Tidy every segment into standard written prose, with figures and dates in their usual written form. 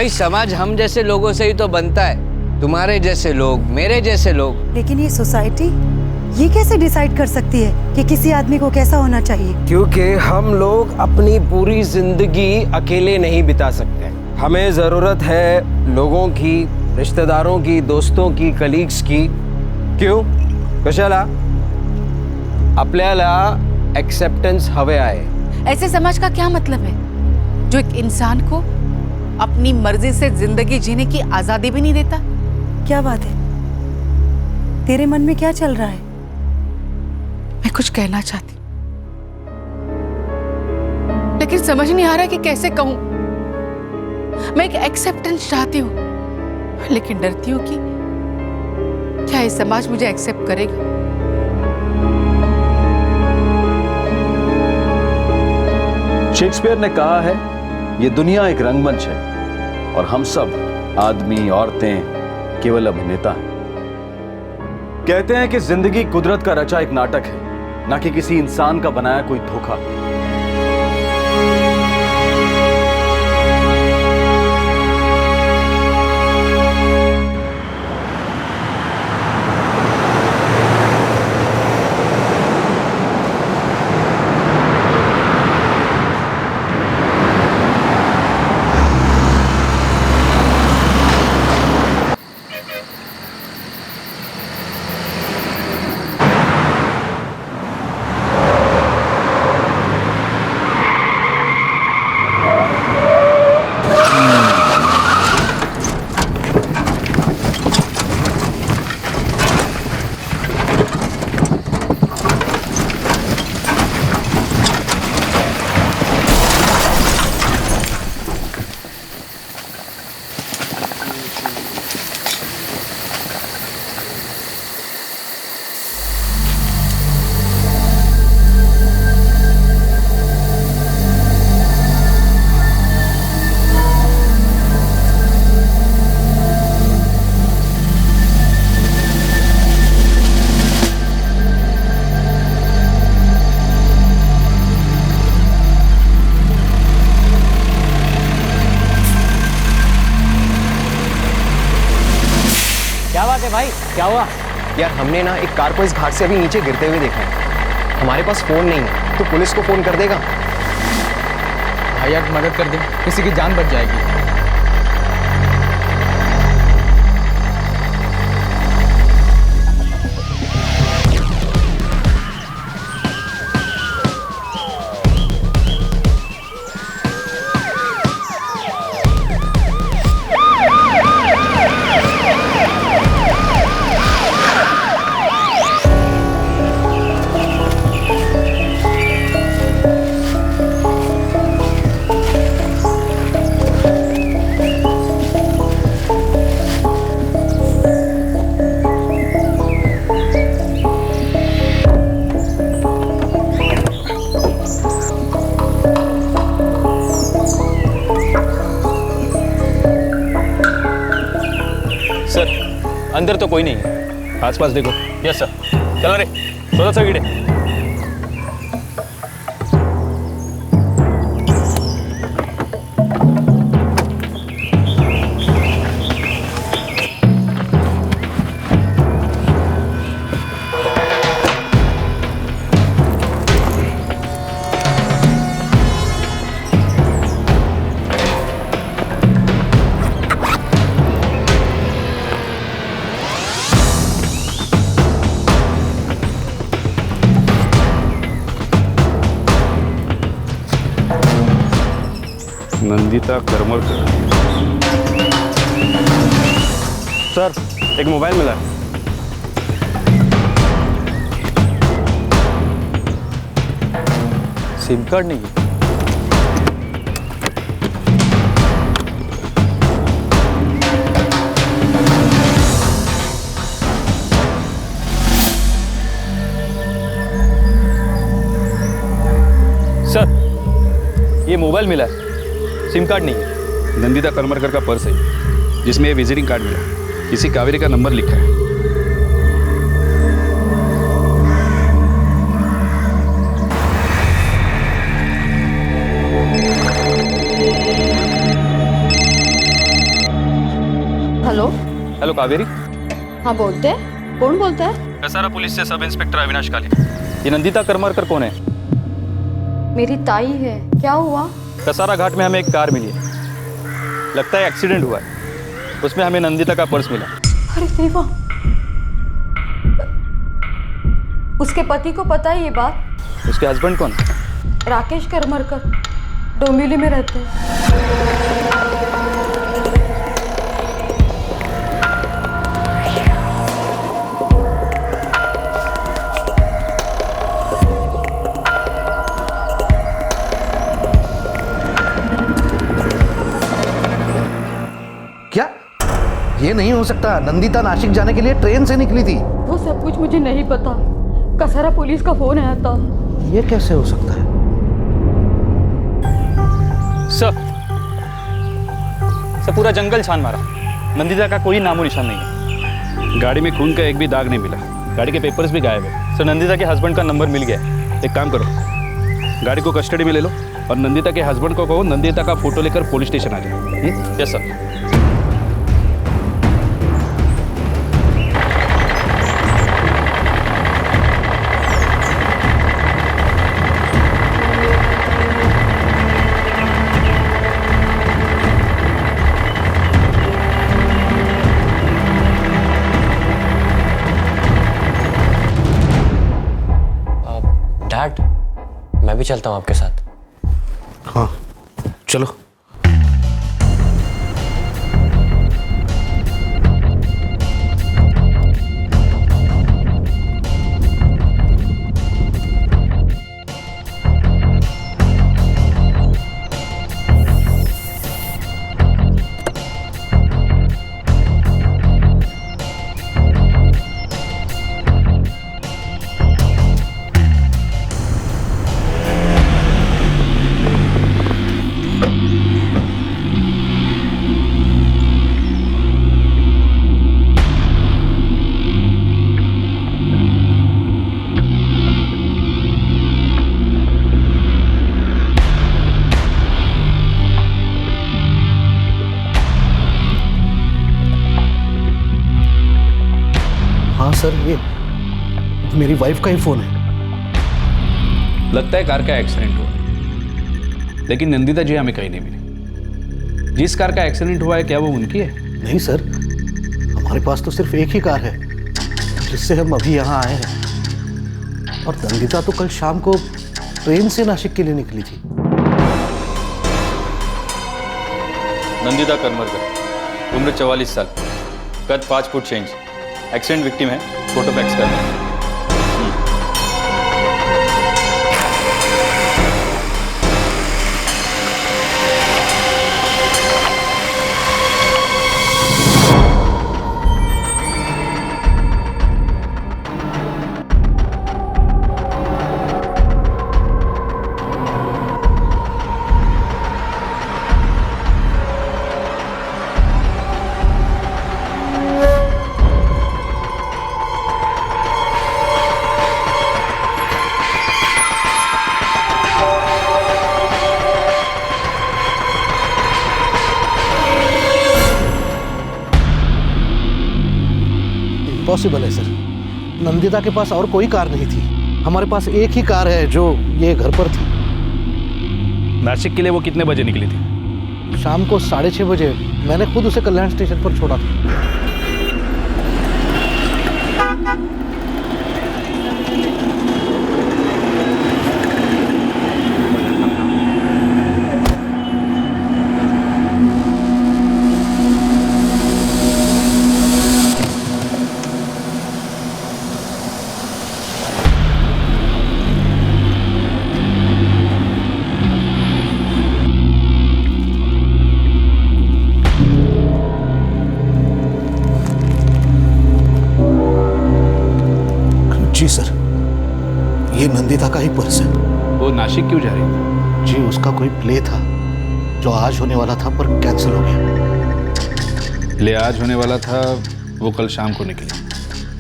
भाई समाज हम जैसे लोगों से ही तो बनता है, तुम्हारे जैसे लोग, मेरे जैसे लोग। लेकिन ये सोसाइटी ये कैसे डिसाइड कर सकती है कि किसी आदमी को कैसा होना चाहिए? क्योंकि हम लोग अपनी पूरी जिंदगी अकेले नहीं बिता सकते। हमें जरूरत है लोगों की, रिश्तेदारों की, दोस्तों की, कलीग्स की। क्यों? कशाला? आपल्याला एक्सेप्टेंस हवे आहे। ऐसे समाज का क्या मतलब है जो एक इंसान को अपनी मर्जी से जिंदगी जीने की आजादी भी नहीं देता? क्या बात है, तेरे मन में क्या चल रहा है? मैं कुछ कहना चाहती लेकिन समझ नहीं आ रहा कि कैसे कहूं। मैं एक एक्सेप्टेंस चाहती हूं लेकिन डरती हूं कि क्या ये समाज मुझे एक्सेप्ट करेगा। शेक्सपियर ने कहा है ये दुनिया एक रंगमंच है और हम सब आदमी औरतें केवल अभिनेता हैं। कहते हैं कि जिंदगी कुदरत का रचा एक नाटक है, ना कि किसी इंसान का बनाया कोई धोखा। क्या बात है भाई, क्या हुआ? यार हमने ना एक कार को इस घाट से अभी नीचे गिरते हुए देखा है। हमारे पास फोन नहीं है तो पुलिस को फोन कर देगा। भाई यार मदद कर दे, किसी की जान बच जाएगी। अंदर तो कोई नहीं है, आसपास देखो। Yes sir. चलो रे, थोड़ा सा गिरे। नंदिता करमरकर। सर, एक मोबाइल मिला है। सिम कार्ड नहीं है। सर, ये मोबाइल मिला है, सिम कार्ड नहीं है। नंदिता करमरकर का पर्स है जिसमें ये विजिटिंग कार्ड मिला, किसी कावेरी का नंबर लिखा है। हेलो हेलो कावेरी, हाँ बोलते हैं, कौन बोलता है? कसारा पुलिस से सब इंस्पेक्टर अविनाश काली। ये नंदिता करमरकर कौन है? मेरी ताई है। क्या हुआ? कसारा घाट में हमें एक कार मिली है, लगता है एक्सीडेंट हुआ है। उसमें हमें नंदिता का पर्स मिला। अरे देवा, उसके पति को पता है ये बात? उसके हस्बैंड कौन? राकेश करमरकर, डोंबिवली में रहते हैं। क्या? ये नहीं हो सकता। नंदिता नासिक जाने के लिए ट्रेन से निकली थी। वो सब कुछ मुझे नहीं पता। कसारा पुलिस का फोन आया था। ये कैसे हो सकता है? सर पूरा जंगल छान मारा, नंदिता का कोई नामो निशान नहीं है। गाड़ी में खून का एक भी दाग नहीं मिला, गाड़ी के पेपर्स भी गायब है। सर नंदिता के हस्बैंड का नंबर मिल गया है। एक काम करो, गाड़ी को कस्टडी में ले लो और नंदिता के हस्बैंड को कहो नंदिता का फोटो लेकर पुलिस स्टेशन आ जाए। Yes sir. डैड, मैं भी चलता हूँ आपके साथ। हाँ चलो। हाँ सर, ये मेरी वाइफ का ही फोन है। लगता है कार का एक्सीडेंट हुआ, लेकिन नंदिता जी हमें कहीं नहीं मिली। जिस कार का एक्सीडेंट हुआ है क्या वो उनकी है? नहीं सर, हमारे पास तो सिर्फ एक ही कार है जिससे हम अभी यहाँ आए हैं। और नंदिता तो कल शाम को ट्रेन से नासिक के लिए निकली थी। नंदिता करमरकर, उम्र 44 साल, कद 5 फुट 6 इंच, एक्सीडेंट विक्टिम है, फोटो फैक्स कर दें। पॉसिबल है सर, नंदिता के पास और कोई कार नहीं थी। हमारे पास एक ही कार है जो ये घर पर थी। नासिक के लिए वो कितने बजे निकली थी? शाम को 6:30 बजे। मैंने खुद उसे कल्याण स्टेशन पर छोड़ा था। जी सर, ये नंदिता का ही पर्स है। वो नासिक क्यों जा रही थी? जी उसका कोई प्ले था जो आज होने वाला था पर कैंसिल हो गया। प्ले आज होने वाला था, वो कल शाम को निकली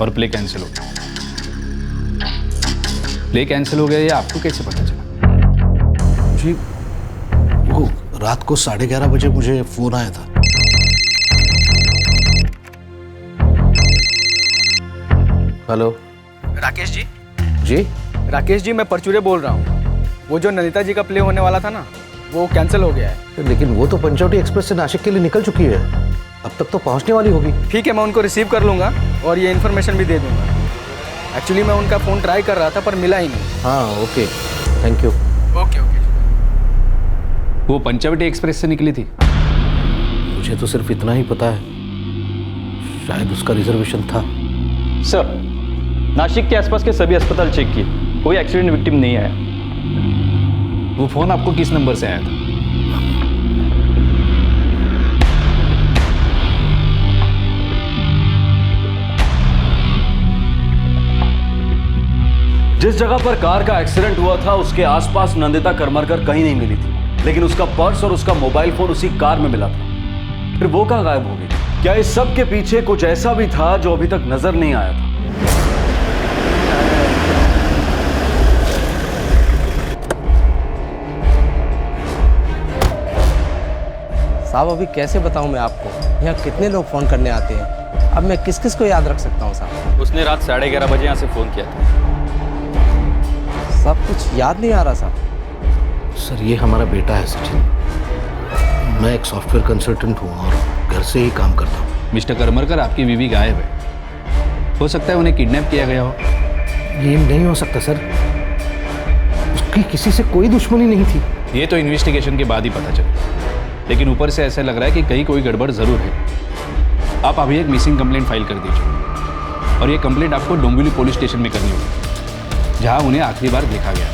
और प्ले कैंसिल हो गया। प्ले कैंसिल हो गया ये आपको कैसे पता चला? जी वो रात को 11:30 बजे मुझे फोन आया था। हेलो। राकेश जी। जी। राकेश जी, मैं परचूरे बोल रहा हूँ। वो जो नंदिता जी का प्ले होने वाला था ना, वो कैंसिल हो गया है। लेकिन वो तो पंचवटी एक्सप्रेस से नासिक के लिए निकल चुकी है, अब तक तो पहुंचने वाली होगी। ठीक है, मैं उनको रिसीव कर लूँगा और ये इन्फॉर्मेशन भी दे दूँगा। एक्चुअली मैं उनका फ़ोन ट्राई कर रहा था पर मिला ही नहीं। हाँ okay, thank you. Okay okay. वो पंचवटी एक्सप्रेस से निकली थी। मुझे तो सिर्फ इतना ही पता है, शायद उसका रिजर्वेशन था। सर, नासिक के आसपास के सभी अस्पताल चेक किए, कोई एक्सीडेंट विक्टिम नहीं आया। वो फोन आपको किस नंबर से आया था? जिस जगह पर कार का एक्सीडेंट हुआ था उसके आसपास नंदिता करमरकर कहीं नहीं मिली थी, लेकिन उसका पर्स और उसका मोबाइल फोन उसी कार में मिला था। फिर वो कहां गायब हो गई? क्या इस सब के पीछे कुछ ऐसा भी था जो अभी तक नजर नहीं आया था? साहब अभी कैसे बताऊं मैं आपको, यहाँ कितने लोग फ़ोन करने आते हैं, अब मैं किस किस को याद रख सकता हूँ साहब। उसने रात 11:30 बजे यहाँ से फ़ोन किया था। सब कुछ याद नहीं आ रहा साहब। सर ये हमारा बेटा है सचिन, मैं एक सॉफ्टवेयर कंसल्टेंट हूँ और घर से ही काम करता हूँ। मिस्टर करमरकर, आपकी बीवी गायब है। हो सकता है उन्हें किडनैप किया गया हो। ये नहीं हो सकता सर, उसकी किसी से कोई दुश्मनी नहीं थी। ये तो इन्वेस्टिगेशन के बाद ही पता चला, लेकिन ऊपर से ऐसा लग रहा है कि कहीं कोई गड़बड़ जरूर है। आप अभी एक मिसिंग कंप्लेंट फाइल कर दीजिए और ये कंप्लेंट आपको डोंबिवली पुलिस स्टेशन में करनी होगी, जहां उन्हें आखिरी बार देखा गया।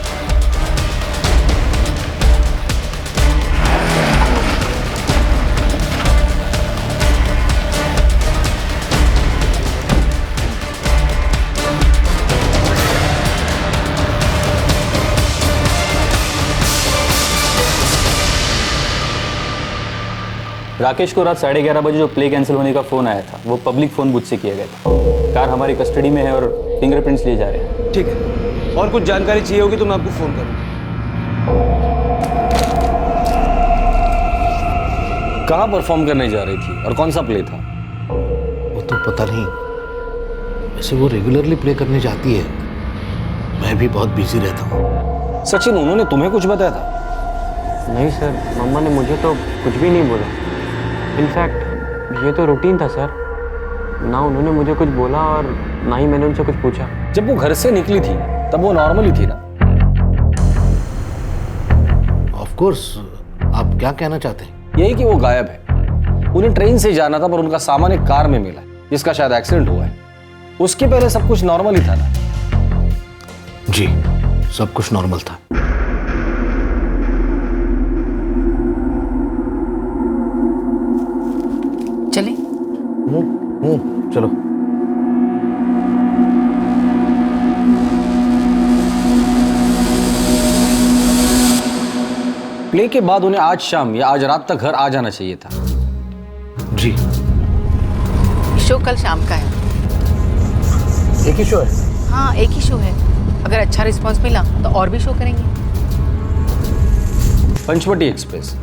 राकेश को रात 11:30 बजे जो प्ले कैंसिल होने का फ़ोन आया था, वो पब्लिक फ़ोन बुथ से किया गया था। कार हमारी कस्टडी में है और फिंगरप्रिंट्स लिए जा रहे हैं। ठीक है, और कुछ जानकारी चाहिए होगी तो मैं आपको फ़ोन करूँ। कहाँ परफॉर्म करने जा रही थी और कौन सा प्ले था? वो तो पता नहीं, वैसे वो रेगुलरली प्ले करने जाती है, मैं भी बहुत बिजी रहता हूँ। सचिन, उन्होंने तुम्हें कुछ बताया था? नहीं सर, मम्मा ने मुझे तो कुछ भी नहीं बोला। इनफैक्ट ये तो रूटीन था सर, ना उन्होंने मुझे कुछ बोला और ना ही मैंने उनसे कुछ पूछा। जब वो घर से निकली थी तब वो नॉर्मल ही थी ना? ऑफ कोर्स, आप क्या कहना चाहते हैं? यही कि वो गायब है। उन्हें ट्रेन से जाना था पर उनका सामान एक कार में मिला, जिसका शायद एक्सीडेंट हुआ है। उसके पहले सब कुछ नॉर्मल ही था ना? जी, सब कुछ नॉर्मल था। चलें? चलो। प्ले के बाद उन्हें आज शाम या आज रात तक घर आ जाना चाहिए था। जी। शो कल शाम का है। एक ही शो है? हाँ, एक ही शो है। अगर अच्छा रिस्पांस मिला तो और भी शो करेंगे। पंचवटी एक्सप्रेस।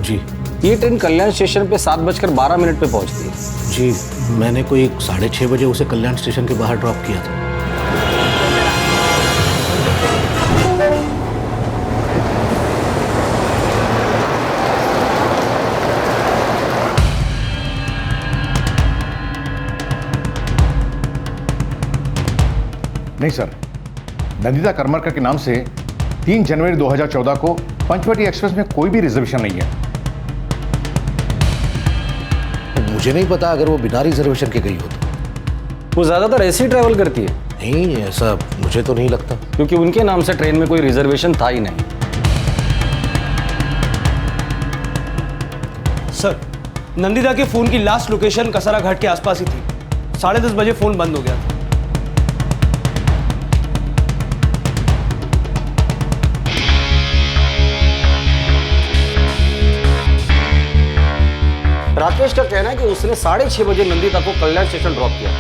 जी। ये ट्रेन कल्याण स्टेशन पे 7:12 पे पहुंचती है। जी, मैंने कोई 6:30 बजे उसे कल्याण स्टेशन के बाहर ड्रॉप किया था। नहीं सर, नंदिता करमरकर के नाम से 3 जनवरी 2014 को पंचवटी एक्सप्रेस में कोई भी रिजर्वेशन नहीं है। मुझे नहीं पता, अगर वो बिना रिजर्वेशन के गई हो तो। वो ज्यादातर ऐसे ही ट्रैवल करती है। नहीं, ऐसा मुझे तो नहीं लगता, क्योंकि उनके नाम से ट्रेन में कोई रिजर्वेशन था ही नहीं। सर, नंदिता के फोन की लास्ट लोकेशन कसारा घाट के आसपास ही थी। 10:30 बजे फोन बंद हो गया था। राकेश का कहना है कि उसने 6:30 बजे नंदिता को कल्याण स्टेशन ड्रॉप किया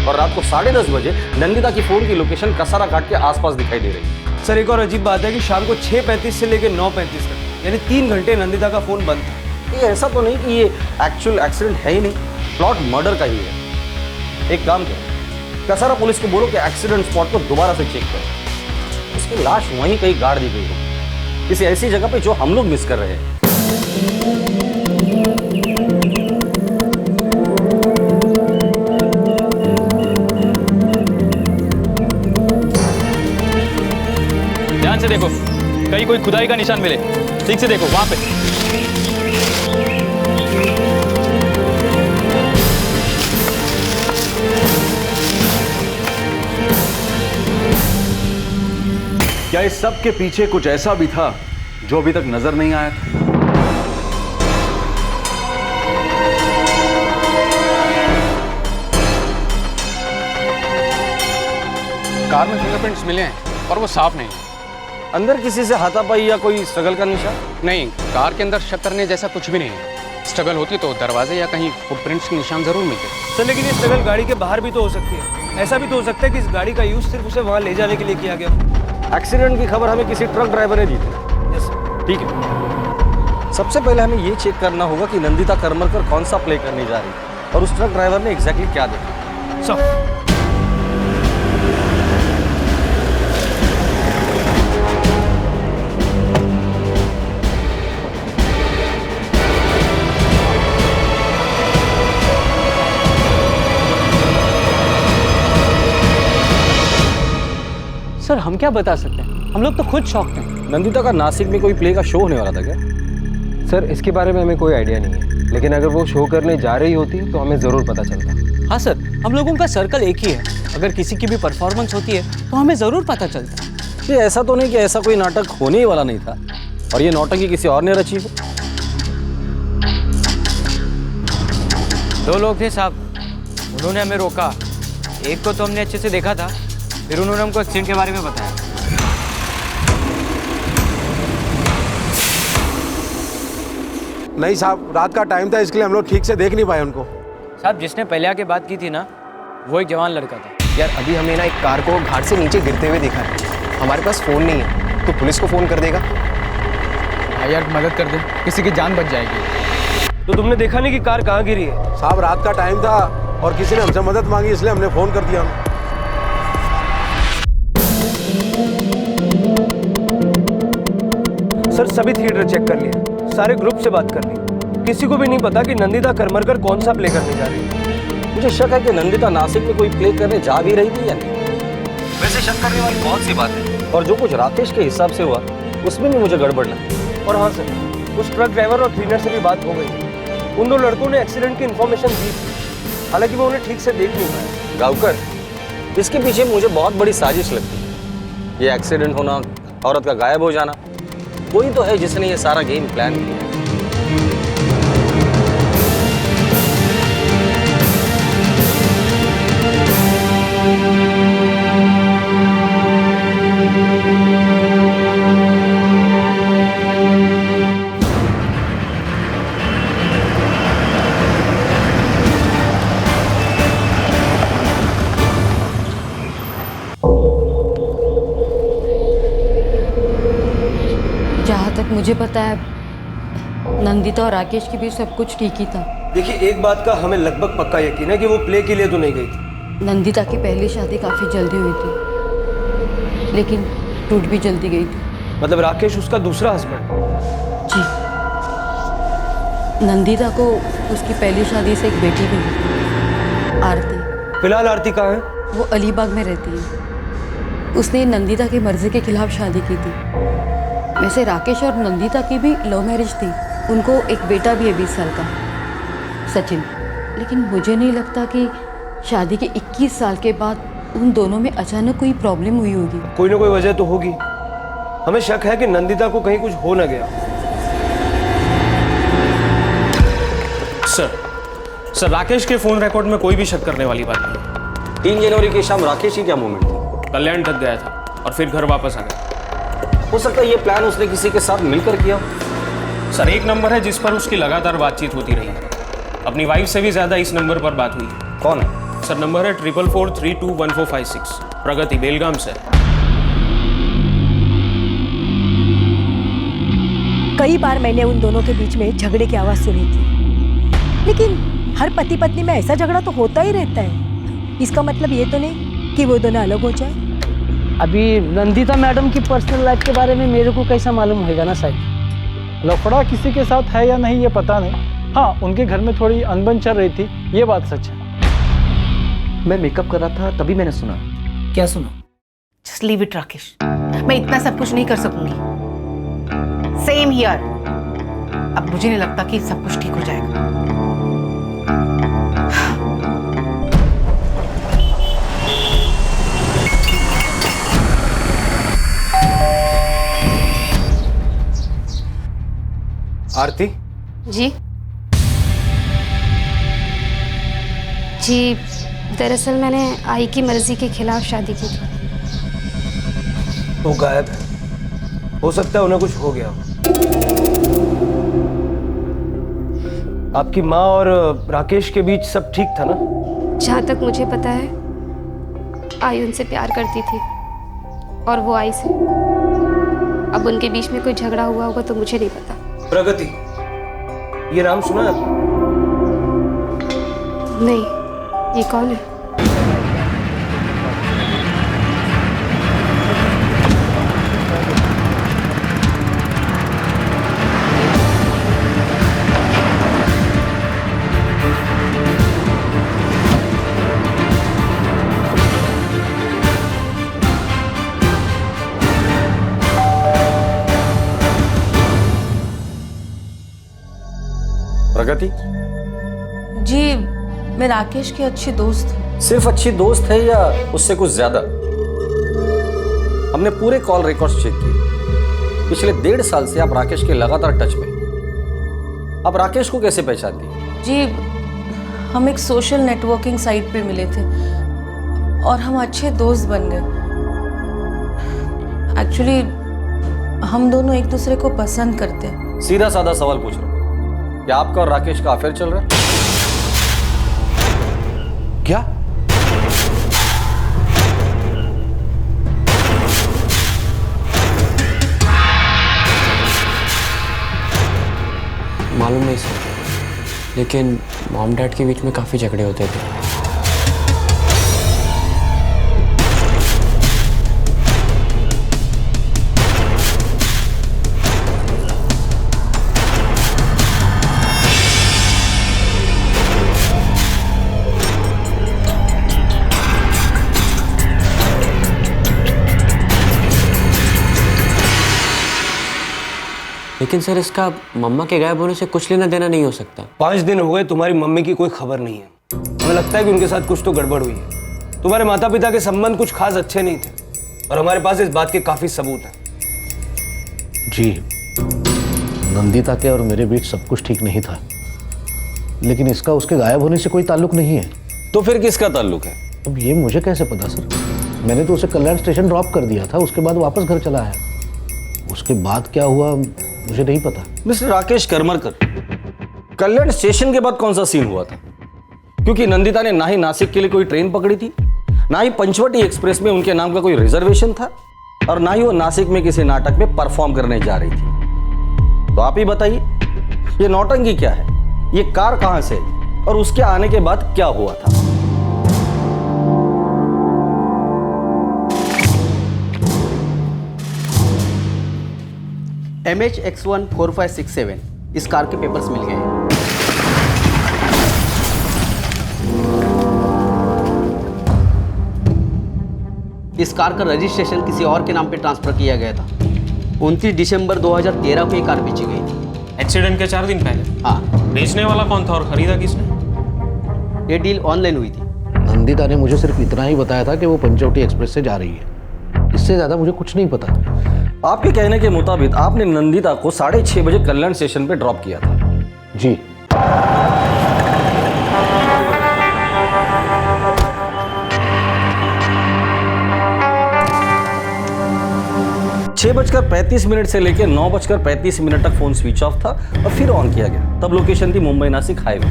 और रात को 10:30 बजे नंदिता की फोन की लोकेशन कसारा घाट के आसपास दिखाई दे रही है। सर, एक और अजीब बात है कि शाम को 6:35 से लेकर 9:35 तक, यानी 3 घंटे नंदिता का फोन बंद था। ये ऐसा तो नहीं कि ये एक्चुअल एक्सीडेंट है ही नहीं, प्लॉट मर्डर का ही है। एक काम करो, कसारा पुलिस को बोलो कि एक्सीडेंट स्पॉट को दोबारा से चेक करो। उसकी लाश वहीं कहीं गाड़ दी गई हो, किसी ऐसी जगह पे जो हम लोग मिस कर रहे हैं। ध्यान से देखो, कहीं कोई खुदाई का निशान मिले, ठीक से देखो वहां पे। क्या इस सब के पीछे कुछ ऐसा भी था जो अभी तक नजर नहीं आया था? कार में फिंगरप्रिंट्स मिले हैं और वो साफ नहीं है। अंदर किसी से हाथापाई या कोई स्ट्रगल का निशान? नहीं, कार के अंदर शक करने जैसा कुछ भी नहीं है। स्ट्रगल होती तो दरवाजे या कहीं फुटप्रिंट्स के निशान जरूर मिलते। सर लेकिन ये स्ट्रगल गाड़ी के बाहर भी तो हो सकती है। ऐसा भी तो हो सकता है कि इस गाड़ी का यूज सिर्फ उसे वहां ले जाने के लिए किया गया। एक्सीडेंट की खबर हमें किसी ट्रक ड्राइवर ने दी थी। यस ठीक है, सबसे पहले हमें ये चेक करना होगा कि नंदिता करमरकर कौन सा प्ले करने जा रही है और उस ट्रक ड्राइवर ने एग्जैक्टली क्या देखा। सर सर हम क्या बता सकते हैं, हम लोग तो खुद शॉक्ड हैं। नंदिता का नासिक में कोई प्ले का शो होने वाला था क्या? सर इसके बारे में हमें कोई आइडिया नहीं है, लेकिन अगर वो शो करने जा रही होती तो हमें ज़रूर पता चलता। हाँ सर, हम लोगों का सर्कल एक ही है। अगर किसी की भी परफॉर्मेंस होती है तो हमें ज़रूर पता चलता। ये ऐसा तो नहीं कि ऐसा कोई नाटक होने ही वाला नहीं था और ये नौटंकी किसी और ने रची हो। 2 लोग थे साहब, उन्होंने हमें रोका। एक को तो हमने अच्छे से देखा था, फिर उन्होंने हमको एक्सीडेंट के बारे में बताया। नहीं साहब, रात का टाइम था इसलिए हम लोग ठीक से देख नहीं पाए उनको। साहब जिसने पहले आके बात की थी ना, वो एक जवान लड़का था। यार अभी हमने ना एक कार को घाट से नीचे गिरते हुए देखा है। हमारे पास फ़ोन नहीं है, तो पुलिस को फ़ोन कर देगा। भाई यार मदद कर दे, किसी की जान बच जाएगी। तो तुमने देखा नहीं कि कार कहाँ गिरी है? साहब रात का टाइम था और किसी ने हमसे मदद मांगी, इसलिए हमने फ़ोन कर दिया। सर सभी थिएटर चेक कर लिए, सारे ग्रुप से बात कर ली, किसी को भी नहीं पता कि नंदिता करमरकर कौन सा प्ले करने जा रही है। मुझे शक है कि नंदिता नासिक में कोई प्ले करने जा भी रही थी या नहीं। वैसे शक करने वाली बहुत सी बात है, और जो कुछ राकेश के हिसाब से हुआ उसमें भी मुझे गड़बड़ लगी। और हाँ सर, उस ट्रक ड्राइवर और क्लीनर से भी बात हो गई। उन 2 लड़कों ने एक्सीडेंट की इन्फॉर्मेशन दी थी, हालांकि मैं उन्हें ठीक से देख नहीं पाया। गाँवकर, इसके पीछे मुझे बहुत बड़ी साजिश लगती है। ये एक्सीडेंट होना, औरत का गायब हो जाना, कोई तो है जिसने ये सारा गेम प्लान किया। जहाँ तक मुझे पता है नंदिता और राकेश के बीच सब कुछ ठीक ही था। देखिए एक बात का हमें लगभग पक्का यकीन है कि वो प्ले के लिए तो नहीं गई थी। नंदिता की पहली शादी काफ़ी जल्दी हुई थी, लेकिन टूट भी जल्दी गई थी। मतलब राकेश उसका दूसरा हस्बैंड? जी, नंदिता को उसकी पहली शादी से एक बेटी भी हुई, आरती। फिलहाल आरती कहाँ है? वो अलीबाग में रहती है। उसने नंदिता की मर्जी के खिलाफ शादी की थी। वैसे राकेश और नंदिता की भी लव मैरिज थी, उनको एक बेटा भी है 20 साल का, सचिन। लेकिन मुझे नहीं लगता कि शादी के 21 साल के बाद उन दोनों में अचानक कोई प्रॉब्लम हुई होगी। कोई ना कोई वजह तो होगी। हमें शक है कि नंदिता को कहीं कुछ हो ना गया। सर राकेश के फोन रिकॉर्ड में कोई भी शक करने वाली बात नहीं। 3 जनवरी की शाम राकेश की क्या मूवमेंट थी? कल्याण तक गया था और फिर घर वापस आ गया। हो सकता है ये प्लान उसने किसी के साथ मिलकर किया। सर एक नंबर है जिस पर उसकी लगातार बातचीत होती रही है। अपनी वाइफ से भी ज्यादा इस नंबर पर बात हुई है। कौन है? सर नंबर है 4443214556, प्रगति बेलगाम से। कई बार मैंने उन दोनों के बीच में झगड़े की आवाज सुनी थी, लेकिन हर पति पत्नी में ऐसा झगड़ा तो होता ही रहता है। इसका मतलब ये तो नहीं कि वो दोनों अलग हो जाए। अभी नंदिता मैडम की पर्सनल लाइफ के बारे में मेरे को कैसा मालूम होगा ना साहब। लफड़ा किसी के साथ है या नहीं ये पता नहीं। हाँ, उनके घर में थोड़ी अनबन चल रही थी, ये बात सच है। मैं मेकअप कर रहा था तभी मैंने सुना। क्या सुना? जस्ट लीव इट राकेश, मैं इतना सब कुछ नहीं कर सकूंगी। Same here. अब मुझे नहीं लगता कि सब कुछ ठीक हो जाएगा। आरती जी जी, दरअसल मैंने आई की मर्जी के खिलाफ शादी की थी। वो गायब है, हो सकता है उन्हें कुछ हो गया हो। आपकी माँ और राकेश के बीच सब ठीक था ना? जहाँ तक मुझे पता है आई उनसे प्यार करती थी और वो आई से। अब उनके बीच में कोई झगड़ा हुआ होगा तो मुझे नहीं पता। प्रगति, ये नाम सुना है? नहीं, ये कौन है? प्रगति जी, मैं राकेश की अच्छी दोस्त हूँ। सिर्फ अच्छी दोस्त है या उससे कुछ ज्यादा? हमने पूरे कॉल रिकॉर्ड्स चेक किए। पिछले 1.5 साल से आप राकेश के लगातार टच में। आप राकेश को कैसे पहचानती हैं? जी, हम एक सोशल नेटवर्किंग साइट पे मिले थे और हम अच्छे दोस्त बन गए। एक्चुअली हम दोनों एक दूसरे को पसंद करते हैं। सीधा साधा सवाल पूछ रहा हूं, क्या आपका और राकेश का अफेयर चल रहा है? क्या? मालूम नहीं सर, लेकिन मॉम डैड के बीच में काफ़ी झगड़े होते थे। लेकिन सर, इसका मम्मा के गायब होने से कुछ लेना देना नहीं हो सकता। 5 दिन हो गए, तुम्हारी मम्मी की कोई खबर नहीं है। हमें लगता है कि उनके साथ कुछ तो गड़बड़ हुई है। तुम्हारे माता पिता के संबंध कुछ खास अच्छे नहीं थे और हमारे पास इस बात के काफी सबूत हैं। जी, नंदिता के और मेरे बीच सब कुछ ठीक नहीं था, लेकिन इसका उसके गायब होने से कोई ताल्लुक नहीं है। तो फिर किसका ताल्लुक है? अब ये मुझे कैसे पता सर? मैंने तो उसे कल्याण स्टेशन ड्रॉप कर दिया था, उसके बाद वापस घर चला आया। उसके बाद क्या हुआ मुझे नहीं पता। मिस्टर राकेश करमरकर, कल्याण स्टेशन के बाद कौन सा सीन हुआ था? क्योंकि नंदिता ने ना ही नासिक के लिए कोई ट्रेन पकड़ी थी, ना ही पंचवटी एक्सप्रेस में उनके नाम का कोई रिजर्वेशन था, और ना ही वो नासिक में किसी नाटक में परफॉर्म करने जा रही थी। तो आप ही बताइए, ये नौटंकी क्या है? ये कार कहां से और उसके आने के बाद क्या हुआ था? MHX14567 इस कार के पेपर्स मिल गए हैं। इस कार का रजिस्ट्रेशन किसी और के नाम पे ट्रांसफर किया गया था। 29 दिसंबर 2013 को ये कार बेची गई थी। एक्सीडेंट के 4 दिन पहले? हाँ। बेचने वाला कौन था और खरीदा किसने? ये डील ऑनलाइन हुई थी। नंदिता ने मुझे सिर्फ इतना ही बताया था कि वो पंचवटी एक्सप्रेस से जा रही है। इससे ज्यादा मुझे कुछ नहीं पता। आपके कहने के मुताबिक आपने नंदिता को 6:30 बजे कल्याण स्टेशन पे ड्रॉप किया था? जी। 6:35 से लेकर 9:35 तक फोन स्विच ऑफ था और फिर ऑन किया गया। तब लोकेशन थी मुंबई नासिक हाईवे।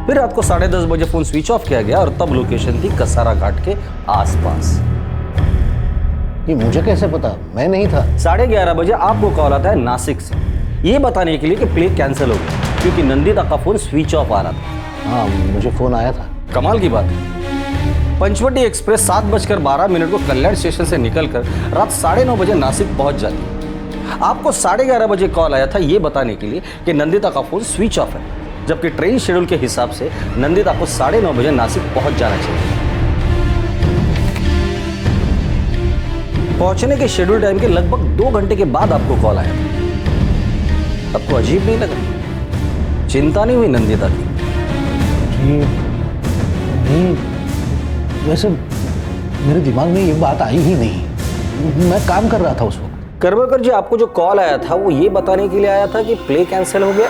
फिर रात को 10:30 बजे फोन स्विच ऑफ किया गया और तब लोकेशन थी कसारा घाट के आसपास। ये मुझे कैसे पता? मैं नहीं था। 11:30 बजे आपको कॉल आता है नासिक से, ये बताने के लिए कि प्ले कैंसिल हो गया क्योंकि नंदिता का फोन स्विच ऑफ आ रहा था। हाँ, मुझे फोन आया था। कमाल की बात है, पंचवटी एक्सप्रेस 7:12 को कल्याण स्टेशन से निकलकर रात 9:30 बजे नासिक पहुंच जाती है। आपको 11:30 बजे कॉल आया था ये बताने के लिए कि नंदिता का फोन स्विच ऑफ है, जबकि ट्रेन शेड्यूल के हिसाब से नंदिता को 9:30 बजे नासिक पहुंच जाना चाहिए। पहुंचने के शेड्यूल टाइम के लगभग 2 घंटे के बाद आपको कॉल आया था। आपको अजीब नहीं लगा? चिंता नहीं हुई नंदिता की? नहीं, वैसे मेरे दिमाग में ये बात आई ही नहीं। मैं काम कर रहा था उस वक्त। करमरकर जी, आपको जो कॉल आया था वो ये बताने के लिए आया था कि प्ले कैंसिल हो गया,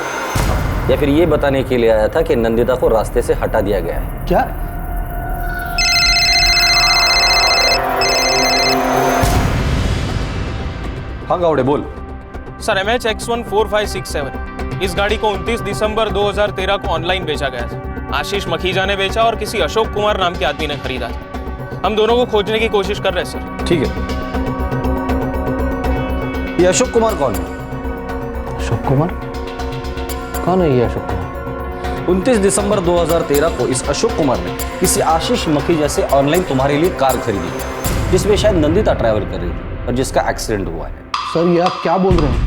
या फिर ये बताने के लिए आया था कि नंदिता को रास्ते से हटा दिया गया है? क्या? हाँ गावड़े बोल। सर MH X14567 इस गाड़ी को 29 दिसंबर 2013 को ऑनलाइन बेचा गया था। आशीष मखीजा ने बेचा और किसी अशोक कुमार नाम के आदमी ने खरीदा था। हम दोनों को खोजने की कोशिश कर रहे हैं सर। ठीक है, ये अशोक कुमार कौन है? अशोक कुमार? कौन है ये अशोक कुमार? 29 दिसंबर 2013 को इस अशोक कुमार ने किसी आशीष मखीजा से ऑनलाइन तुम्हारे लिए कार खरीदी, जिसमें शायद नंदिता ट्रैवल कर रही थी और जिसका एक्सीडेंट हुआ है। सर ये आप क्या बोल रहे हैं?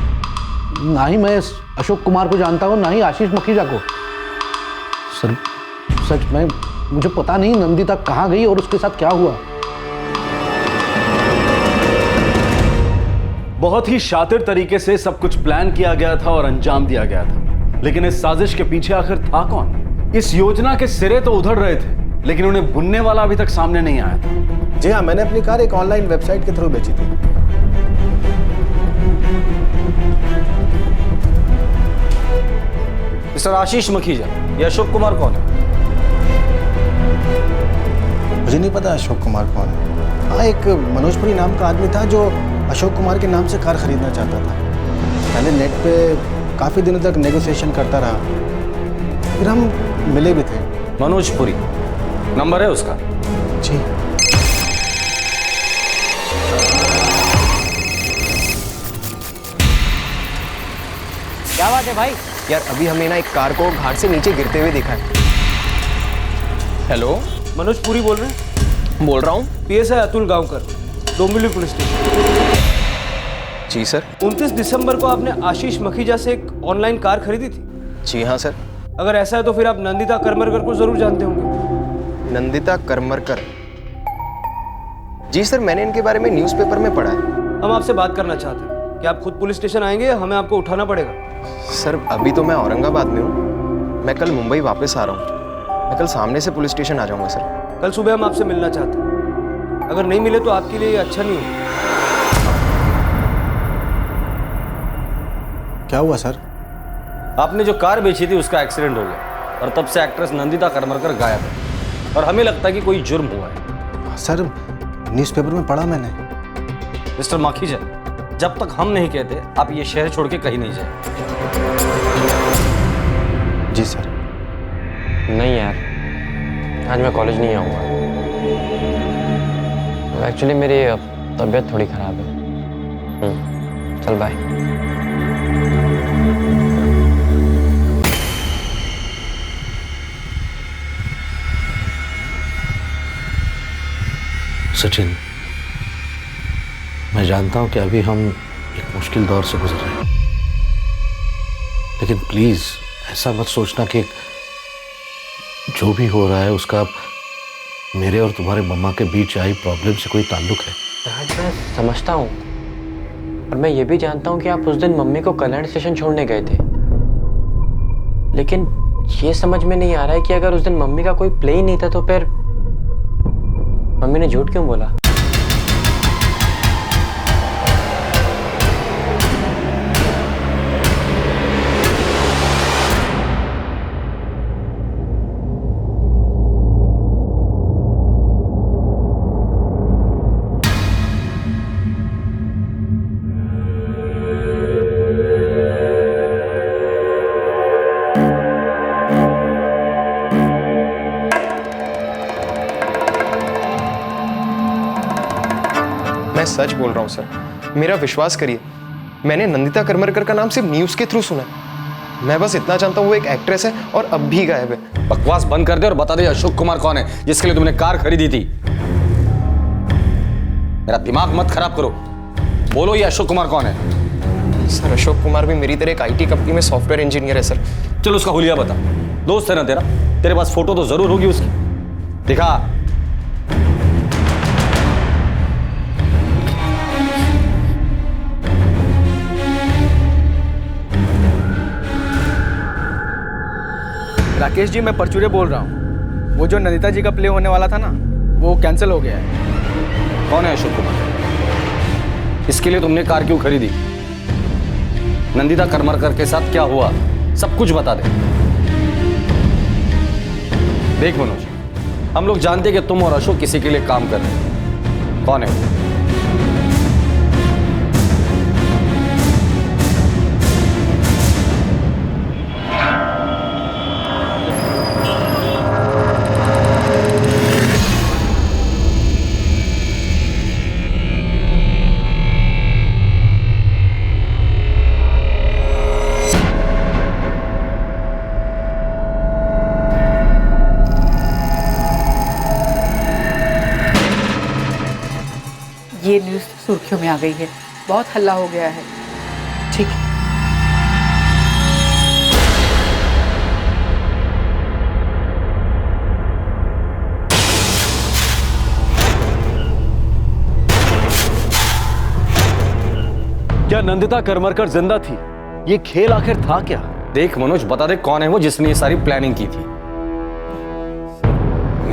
ना ही मैं अशोक कुमार को जानता हूँ, ना ही आशीष मखीजा को। सर सच में मुझे पता नहीं नंदिता कहाँ गई और उसके साथ क्या हुआ। बहुत ही शातिर तरीके से सब कुछ प्लान किया गया था और अंजाम दिया गया था, लेकिन इस साजिश के पीछे आखिर था कौन? इस योजना के सिरे तो उधड़ रहे थे, लेकिन उन्हें बुनने वाला अभी तक सामने नहीं आया था। जी हाँ, मैंने अपनी कार एक ऑनलाइन वेबसाइट के थ्रू बेची थी। मिस्टर आशीष मखीजा, ये अशोक कुमार कौन है? मुझे नहीं पता अशोक कुमार कौन है। हाँ, एक मनोजपुरी नाम का आदमी था जो अशोक कुमार के नाम से कार खरीदना चाहता था। पहले नेट पे काफ़ी दिनों तक नेगोशिएशन करता रहा, फिर हम मिले भी थे। मनोजपुरी नंबर है उसका? जी। क्या बात है भाई? यार अभी हमें ना एक कार को घाट से नीचे गिरते हुए देखा है। हेलो, मनोज पुरी बोल रहे हैं? बोल रहा हूँ। PSI Atul Gaonkar, Dombivli police station. जी सर। 29 दिसंबर को आपने आशीष मखीजा से एक ऑनलाइन कार खरीदी थी? जी हाँ सर। अगर ऐसा है तो फिर आप नंदिता करमरकर को जरूर जानते होंगे। नंदिता करमरकर? जी सर, मैंने इनके बारे में न्यूज़पेपर में पढ़ा है। हम आपसे बात करना चाहते हैं। क्या आप खुद पुलिस स्टेशन आएंगे या हमें आपको उठाना पड़ेगा? सर अभी तो मैं औरंगाबाद में हूँ, मैं कल मुंबई वापस आ रहा हूँ। मैं कल सामने से पुलिस स्टेशन आ जाऊँगा सर। कल सुबह हम आपसे मिलना चाहते हैं। अगर नहीं मिले तो आपके लिए अच्छा नहीं होगा। क्या हुआ सर? आपने जो कार बेची थी उसका एक्सीडेंट हो गया और तब से एक्ट्रेस नंदिता करमरकर गायब है और हमें लगता है कि कोई जुर्म हुआ है। सर न्यूज़पेपर में पढ़ा मैंने। मिस्टर मखीजा, जब तक हम नहीं कहते आप ये शहर छोड़ के कहीं नहीं जाए। जी सर। नहीं यार, आज मैं कॉलेज नहीं आऊँगा। एक्चुअली मेरी तबीयत थोड़ी ख़राब है। चल बाय। सचिन, मैं जानता हूं कि अभी हम एक मुश्किल दौर से गुजर रहे हैं, लेकिन प्लीज ऐसा मत सोचना कि जो भी हो रहा है उसका मेरे और तुम्हारे मम्मा के बीच आई प्रॉब्लम से कोई ताल्लुक है। डैड, मैं समझता हूँ और मैं ये भी जानता हूँ कि आप उस दिन मम्मी को कल्याण स्टेशन छोड़ने गए थे, लेकिन ये समझ में नहीं आ रहा है कि अगर उस दिन मम्मी का कोई प्ले ही नहीं था तो फिर मम्मी ने झूठ क्यों बोला? मैं सच बोल रहा हूँ सर, मेरा विश्वास करिए। मैंने नंदिता करमरकर का नाम सिर्फ न्यूज़ के थ्रू सुना है। मैं बस इतना जानता हूँ वो एक एक्ट्रेस है और अब भी गायब है। बकवास बंद कर दे और बता दे अशोक कुमार कौन है जिसके लिए तुमने कार खरीदी थी। मेरा दिमाग मत खराब करो, बोलो ये अशोक कुमार कौन है? सर अशोक कुमार भी मेरी तरह एक आईटी कंपनी में सॉफ्टवेयर इंजीनियर है सर। चलो उसका हुलिया बता, दोस्त है ना तेरा, तेरे पास फोटो तो जरूर होगी उसकी, दिखा। राकेश जी, मैं परचूरे बोल रहा हूँ। वो जो नंदिता जी का प्ले होने वाला था ना, वो कैंसिल हो गया है। कौन है अशोक कुमार? इसके लिए तुमने कार क्यों खरीदी? नंदिता करमरकर के साथ क्या हुआ, सब कुछ बता दे। देख मनोज, हम लोग जानते हैं कि तुम और अशोक किसी के लिए काम कर रहे हो। कौन है वो? ये न्यूज़ सुर्खियों में आ गई है, बहुत हल्ला हो गया है। ठीक है। क्या नंदिता करमरकर जिंदा थी? ये खेल आखिर था क्या? देख मनोज, बता दे कौन है वो जिसने ये सारी प्लानिंग की थी।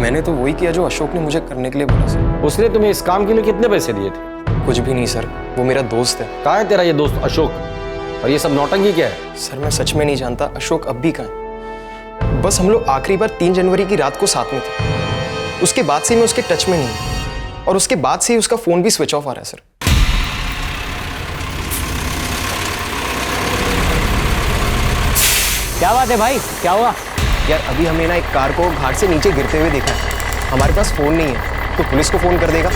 मैंने तो वही किया जो अशोक ने मुझे करने के लिए बोला सर। उसने तुम्हें इस काम के लिए कितने पैसे दिए थे? कुछ भी नहीं सर, वो मेरा दोस्त है। कहाँ है तेरा ये दोस्त अशोक? और ये सब नौटंकी क्या है? सर मैं सच में नहीं जानता अशोक अब भी कहाँ है। बस हम लोग आखिरी बार 3 जनवरी की रात को साथ में थे, उसके बाद से मैं उसके टच में नहीं हूँ, और उसके बाद से ही उसका फोन भी स्विच ऑफ आ रहा है सर। क्या बात है भाई, क्या हुआ? यार अभी हमने ना एक कार को घाट से नीचे गिरते हुए देखा है। हमारे पास फोन नहीं है, तो पुलिस को फोन कर देगा।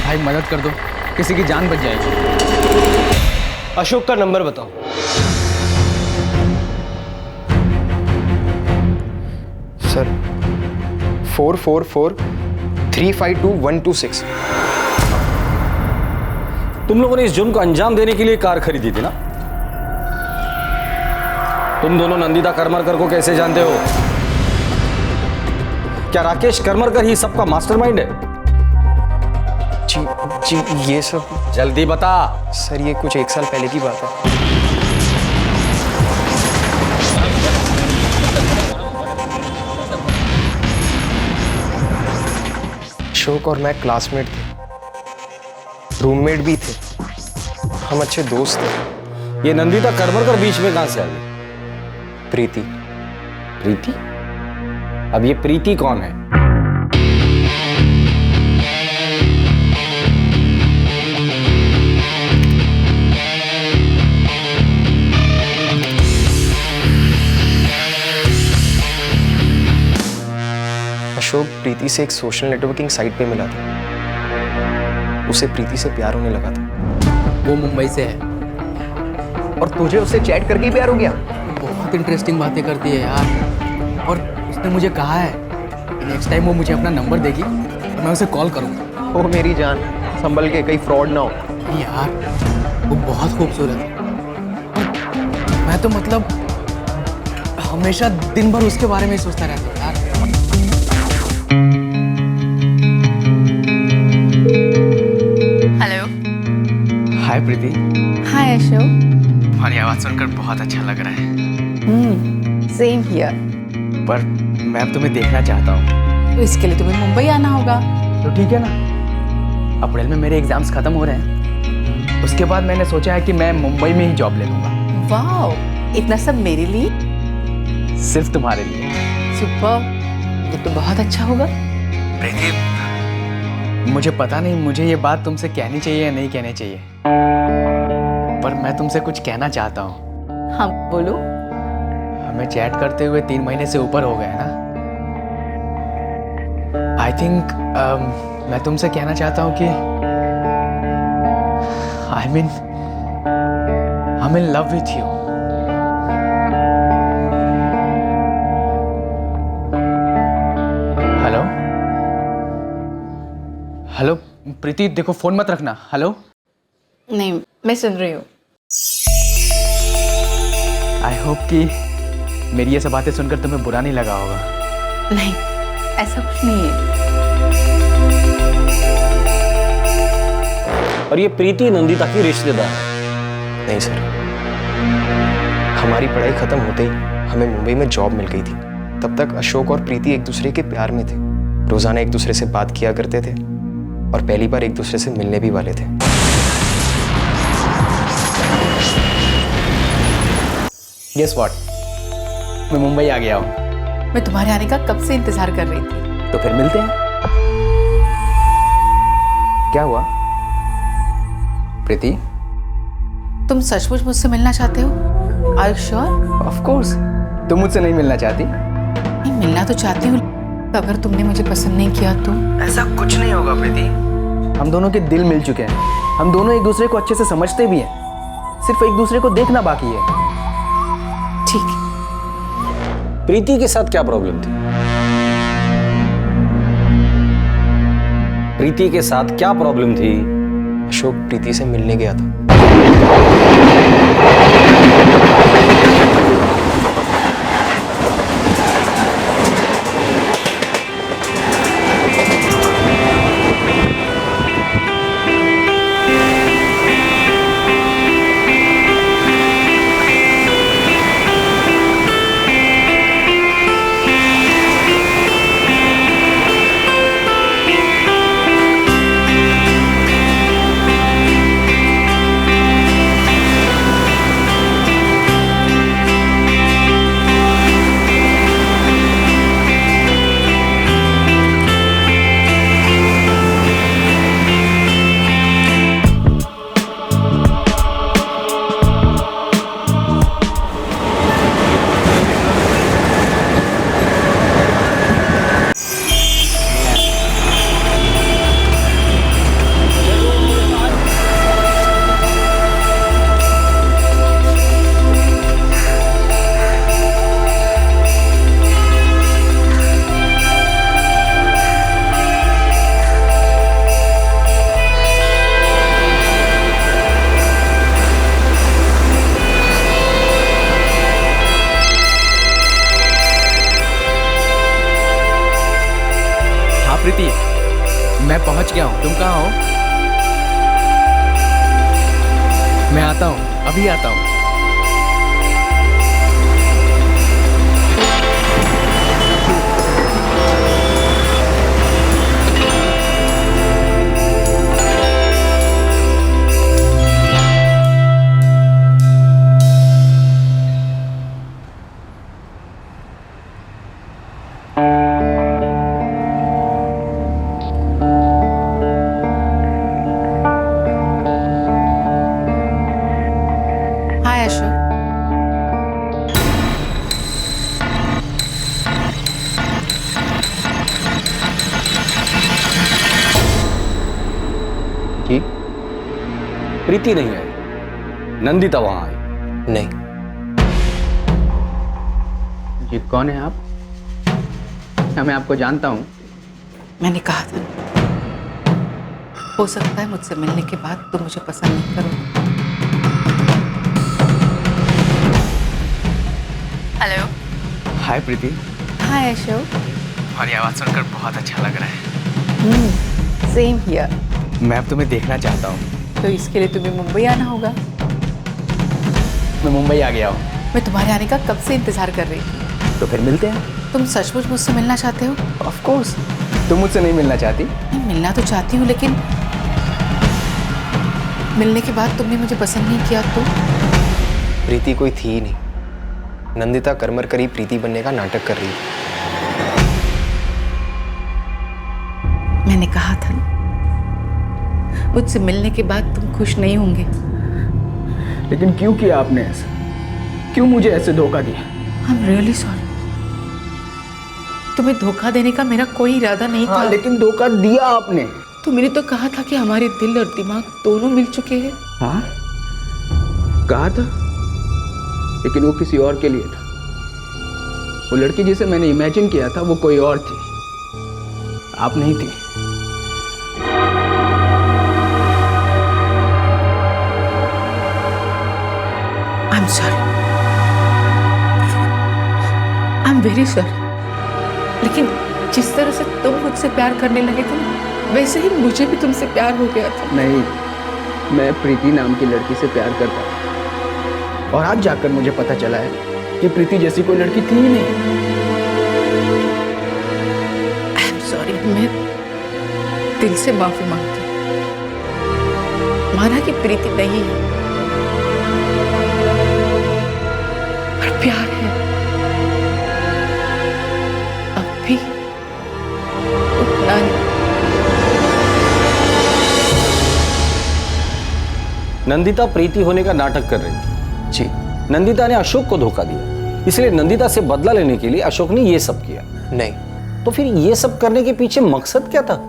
भाई मदद कर दो, किसी की जान बच जाएगी। अशोक का नंबर बताओ। सर 4443522126। तुम लोगों ने इस जुर्म को अंजाम देने के लिए कार खरीदी थी ना? तुम दोनों नंदिता करमरकर को कैसे जानते हो? क्या राकेश करमरकर ही सबका मास्टरमाइंड है? जी ये सब जल्दी बता। सर ये कुछ 1 साल पहले की बात है। अशोक और मैं क्लासमेट थे, रूममेट भी थे, हम अच्छे दोस्त थे। ये नंदिता करमरकर बीच में कहां से आ गई? प्रीति। प्रीति? अब ये प्रीति कौन है? अशोक प्रीति से एक सोशल नेटवर्किंग साइट पे मिला था, उसे प्रीति से प्यार होने लगा था। वो मुंबई से है। और तुझे उससे चैट करके प्यार हो गया? बहुत इंटरेस्टिंग बातें करती है यार, और उसने मुझे कहा है नेक्स्ट टाइम वो मुझे अपना नंबर देगी तो मैं उसे कॉल करूँगा। ओ मेरी जान, संभल के, कहीं फ्रॉड ना हो। यार वो बहुत खूबसूरत है, मैं तो मतलब हमेशा दिन भर उसके बारे में सोचता रहता हूँ यार। हेलो। हाय प्रीति। हाय अशोक। तुम्हारी आवाज़ सुनकर बहुत अच्छा लग रहा है। Same here. पर मैं अब तुम्हें देखना चाहता हूँ। तो इसके लिए तुम्हें मुंबई आना होगा। तो ठीक है ना, अप्रैल में मेरे एग्जाम्स खत्म हो रहे हैं, उसके बाद मैंने सोचा है कि मैं मुंबई में ही जॉब ले लूँगा। वाओ, इतना सब मेरे लिए? सिर्फ तुम्हारे लिए। सुपर, ये तो बहुत अच्छा होगा। प्रीति, मुझे पता नहीं मुझे ये बात तुमसे कहनी चाहिए या नहीं कहनी चाहिए, पर मैं तुमसे कुछ कहना चाहता हूँ। हाँ बोलो। हमें चैट करते हुए 3 महीने से ऊपर हो गए ना। आई थिंक मैं तुमसे कहना चाहता हूँ कि I mean love with you. Preeti देखो, फोन मत रखना। हेलो। नहीं, मैं सुन रही हूँ। आई होप कि मेरी ये सब बातें सुनकर तुम्हें बुरा नहीं लगा होगा। नहीं, ऐसा कुछ नहीं है। और ये प्रीति नंदिता की रिश्तेदार है? नहीं सर, हमारी पढ़ाई खत्म होते ही हमें मुंबई में जॉब मिल गई थी। तब तक अशोक और प्रीति एक दूसरे के प्यार में थे। रोजाना एक दूसरे से बात किया करते थे और पहली बार एक दूसरे से मिलने भी वाले थे। गेस व्हाट, मैं मुंबई आ गया हूँ। मैं तुम्हारे आने का कब से इंतजार कर रही थी। तो फिर मिलते हैं। क्या हुआ प्रीति? तुम सचमुच मुझसे मिलना चाहते हो? Are you sure? Of course. तुम मुझसे नहीं मिलना चाहती? नहीं, मिलना तो चाहती हूँ, अगर तुमने मुझे पसंद नहीं किया तो? ऐसा कुछ नहीं होगा प्रीति। हम दोनों के दिल मिल चुके हैं। हम दोनों एक दूसरे को अच्छे से समझते भी हैं। सिर्फ एक दूसरे को देखना बाकी है। ठीक। प्रीति के साथ क्या प्रॉब्लम थी? प्रीति के साथ क्या प्रॉब्लम थी? अशोक प्रीति से मिलने गया था। प्रीति, मैं पहुंच गया हूं। तुम कहाँ हो? मैं आता हूं, अभी आता हूं। हाय अशोक। जी? प्रीति नहीं आई, नंदिता वहां आई। नहीं। जी कौन है आप? क्या मैं आपको जानता हूं? मैंने कहा था, हो सकता है मुझसे मिलने के बाद तुम मुझे पसंद नहीं करो। हेलो। हाय प्रीति। हाय अशोक। तुम्हारी आवाज सुनकर बहुत अच्छा लग रहा है। Same here. मैं अब तुम्हें देखना चाहता हूँ। तो इसके लिए तुम्हें मुंबई आना होगा। मैं मुंबई आ गया हूँ। मैं तुम्हारे आने का कब से इंतजार कर रही थी। तो फिर मिलते हैं। तुम सचमुच मुझसे मिलना चाहते हो? Of course. तुम मुझसे नहीं मिलना चाहती? नहीं, मिलना तो चाहती हूँ, लेकिन मिलने के बाद तुमने मुझे पसंद नहीं किया तो? प्रीति कोई थी ही नहीं। नंदिता करमरकर ही प्रीति बनने का नाटक कर रही थी। मैंने कहा था मुझसे मिलने के बाद तुम खुश नहीं होंगे। लेकिन क्यों किया आपने ऐसा? क्यों मुझे ऐसे धोखा दिया? I am really sorry. तुम्हें धोखा देने का मेरा कोई इरादा नहीं था। लेकिन धोखा दिया आपने। तुमने तो कहा था कि हमारे दिल और दिमाग दोनों मिल चुके हैं। हाँ, कहा था, लेकिन वो किसी और के लिए था। वो लड़की जिसे मैंने इमेजिन किया था वो कोई और थी, आप नहीं थी। आई एम वेरी सॉरी, लेकिन जिस तरह से तुम मुझसे प्यार करने लगे थे वैसे ही मुझे भी तुमसे प्यार हो गया था। नहीं, मैं प्रीति नाम की लड़की से प्यार करता था और आज जाकर मुझे पता चला है कि प्रीति जैसी कोई लड़की थी ही नहीं। आई एम सॉरी, मैं दिल से माफी मांगती हूँ। माना कि प्रीति नहीं है पर प्यार है। अब भी उतना नहीं। नंदिता प्रीति होने का नाटक कर रही थी। जी। नंदिता ने अशोक को धोखा दिया, इसलिए नंदिता से बदला लेने के लिए अशोक ने ये सब किया। नहीं। तो फिर ये सब करने के पीछे मकसद क्या था?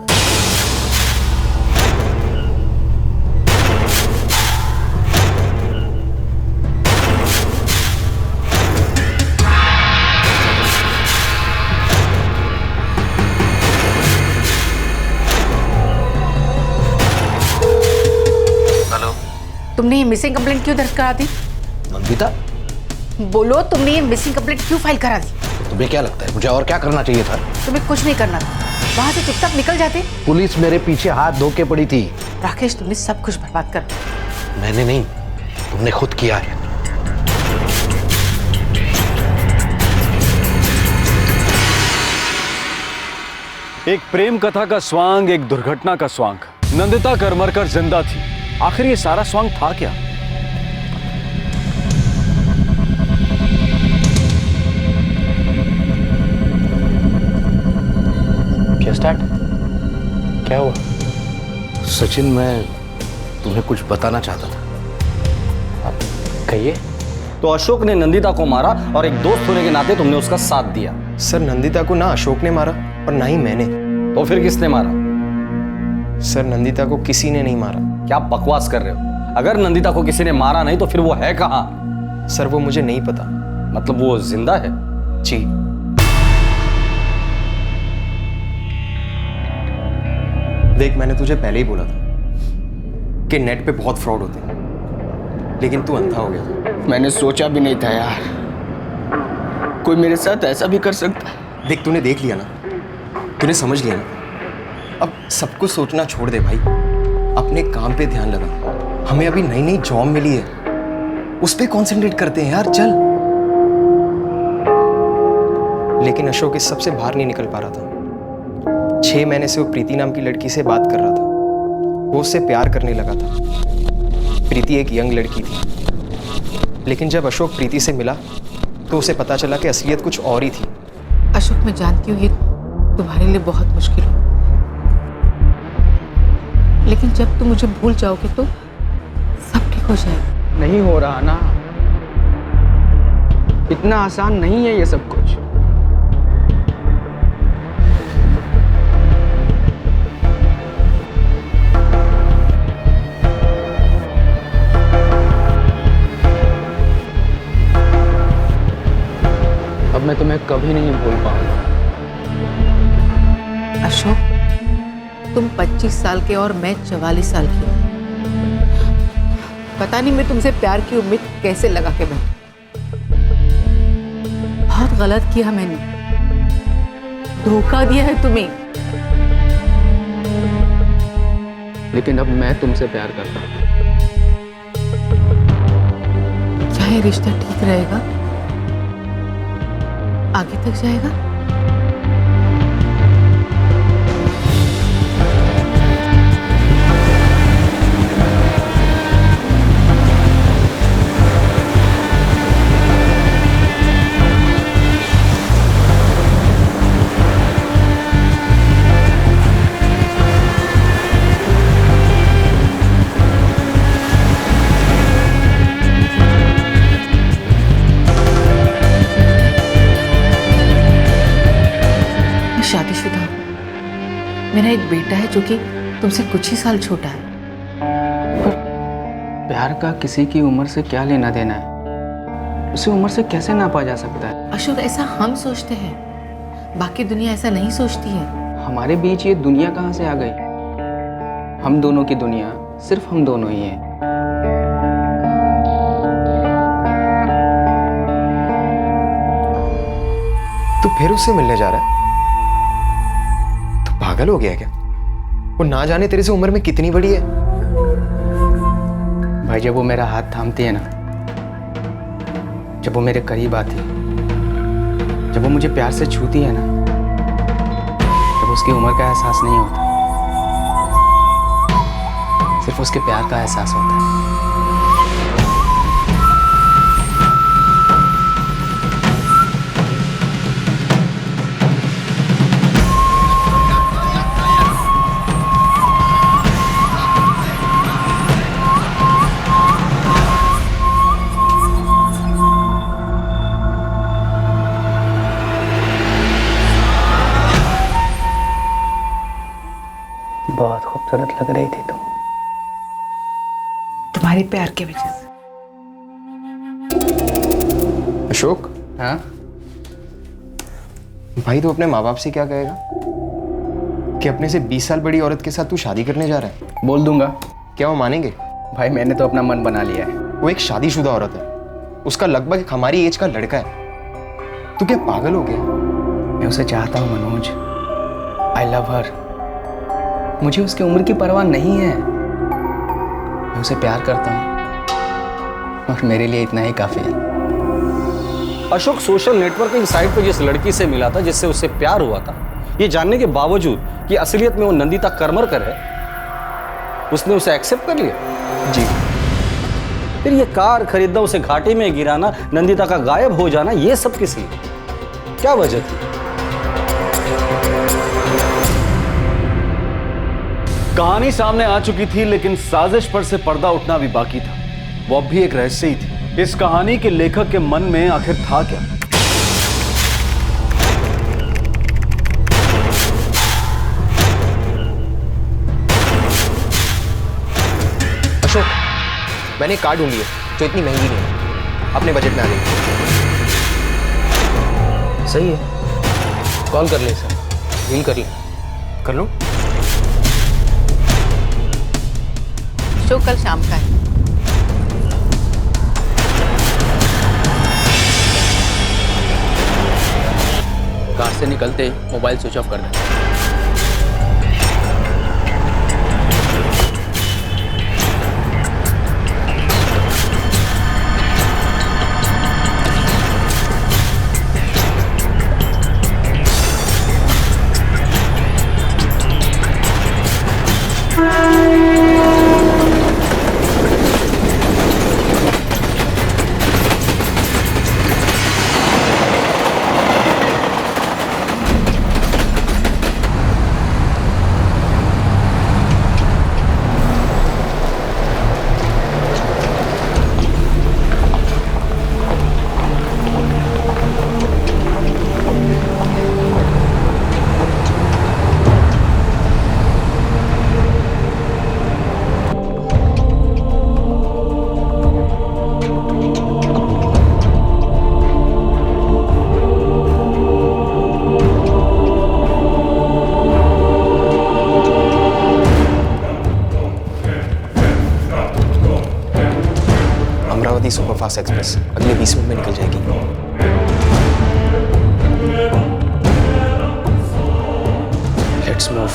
तुमने ये मिसिंग कंप्लेंट क्यों दर्ज करा दी? नंदिता, बोलो, तुमने ये मिसिंग कंप्लेंट क्यों फाइल करा दी? तुम्हें क्या लगता है मुझे और क्या करना चाहिए था? तुम्हें कुछ नहीं करना था, वहां से चुपचाप निकल जाते। पुलिस मेरे पीछे हाथ धो के पड़ी थी। राकेश, तुमने सब कुछ बर्बाद कर दिया। मैंने नहीं, तुमने खुद किया है। एक प्रेम कथा का स्वांग, एक दुर्घटना का स्वांग। नंदिता करमरकर जिंदा थी, आखिर ये सारा स्वांग था क्या? क्या हुआ? सचिन, मैं तुम्हें कुछ बताना चाहता था। कहिए। तो अशोक ने नंदिता को मारा और एक दोस्त होने के नाते तुमने उसका साथ दिया। सर, नंदिता को ना अशोक ने मारा और ना ही मैंने। तो फिर किसने मारा? सर, नंदिता को किसी ने नहीं मारा। क्या बकवास कर रहे हो? अगर नंदिता को किसी ने मारा नहीं तो फिर वो है कहाँ? सर, वो मुझे नहीं पता। मतलब वो जिंदा है? जी। देख, मैंने तुझे पहले ही बोला था कि नेट पे बहुत फ्रॉड होते हैं, लेकिन तू अंधा हो गया था। मैंने सोचा भी नहीं था यार, कोई मेरे साथ ऐसा भी कर सकता है। देख, तूने देख लिया ना, तूने समझ लिया ना। अब सब कुछ सोचना छोड़ दे भाई, अपने काम पे ध्यान लगा। हमें अभी नई नई जॉब मिली है, उस पे कॉन्सेंट्रेट करते हैं यार, चल। लेकिन अशोक इस सबसे बाहर नहीं निकल पा रहा था। 6 महीने से वो प्रीति नाम की लड़की से बात कर रहा था। वो उससे प्यार करने लगा था। प्रीति एक यंग लड़की थी, लेकिन जब अशोक प्रीति से मिला तो उसे पता चला कि असलियत कुछ और ही थी। अशोक, मैं जानती हूँ ये तुम्हारे लिए बहुत मुश्किल हो, लेकिन जब तुम मुझे भूल जाओगे तो सब ठीक हो जाएगा। नहीं हो रहा ना, इतना आसान नहीं है ये सब कुछ। अब मैं तुम्हें कभी नहीं भूल पाऊंगा। अशोक, तुम 25 साल के और मैं 44 साल की हूँ। पता नहीं मैं तुमसे प्यार की उम्मीद कैसे लगा के बैठी। बहुत गलत किया मैंने, धोखा दिया है तुम्हें। लेकिन अब मैं तुमसे प्यार करता हूँ। क्या ये रिश्ता ठीक रहेगा? आगे तक जाएगा? शादीशुदा हूं। मेरा एक बेटा है जो कि तुमसे कुछ ही साल छोटा है। प्यार का किसी की उम्र से क्या लेना देना है? उसे उम्र से कैसे नापा जा सकता है? अशोक, ऐसा हम सोचते हैं, बाकी दुनिया ऐसा नहीं सोचती है। हमारे बीच ये दुनिया कहाँ से आ गई? हम दोनों की दुनिया सिर्फ हम दोनों ही हैं। तू फिर उससे मिलने जा रहा है? तू पागल हो गया क्या? वो ना जाने तेरे से उम्र में कितनी बड़ी है। भाई जब वो मेरा हाथ थामती है ना, जब वो मेरे करीब आती है, जब वो मुझे प्यार से छूती है ना, तब उसकी उम्र का एहसास नहीं होता, सिर्फ उसके प्यार का एहसास होता है। बहुत खूबसूरत लग रही थी तुम। तुम्हारे प्यार की वजह से। अशोक, हाँ भाई तू अपने माँ बाप से क्या कहेगा कि अपने से 20 साल बड़ी औरत के साथ तू शादी करने जा रहा है? बोल दूंगा। क्या वो मानेंगे? भाई मैंने तो अपना मन बना लिया है। वो एक शादीशुदा औरत है, उसका लगभग हमारी एज का लड़का है। तू क्या पागल हो गया? मैं उसे चाहता हूँ मनोज, आई लव हर। मुझे उसकी उम्र की परवाह नहीं है, मैं उसे प्यार करता हूँ और मेरे लिए इतना ही काफी है। अशोक सोशल नेटवर्किंग साइट पर जिस लड़की से मिला था, जिससे उससे प्यार हुआ था, ये जानने के बावजूद कि असलियत में वो नंदिता करमरकर है, उसने उसे एक्सेप्ट कर लिया। जी। फिर ये कार खरीदना, उसे घाटे में गिराना, नंदिता का गायब हो जाना, ये सब किस लिए? क्या वजह थी? कहानी सामने आ चुकी थी, लेकिन साजिश पर से पर्दा उठना भी बाकी था। वो अब भी एक रहस्य ही थी। इस कहानी के लेखक के मन में आखिर था क्या? अशोक, मैंने कार ढूंढी है जो इतनी महंगी नहीं है, अपने बजट में आ गई। सही है, कॉल कर ले सर, डील कर ले। कर लो। शो कल शाम का है। कार से निकलते मोबाइल स्विच ऑफ कर दें। सुपरफास्ट एक्सप्रेस अगले 20 मिनट में निकल जाएगी। Let's move.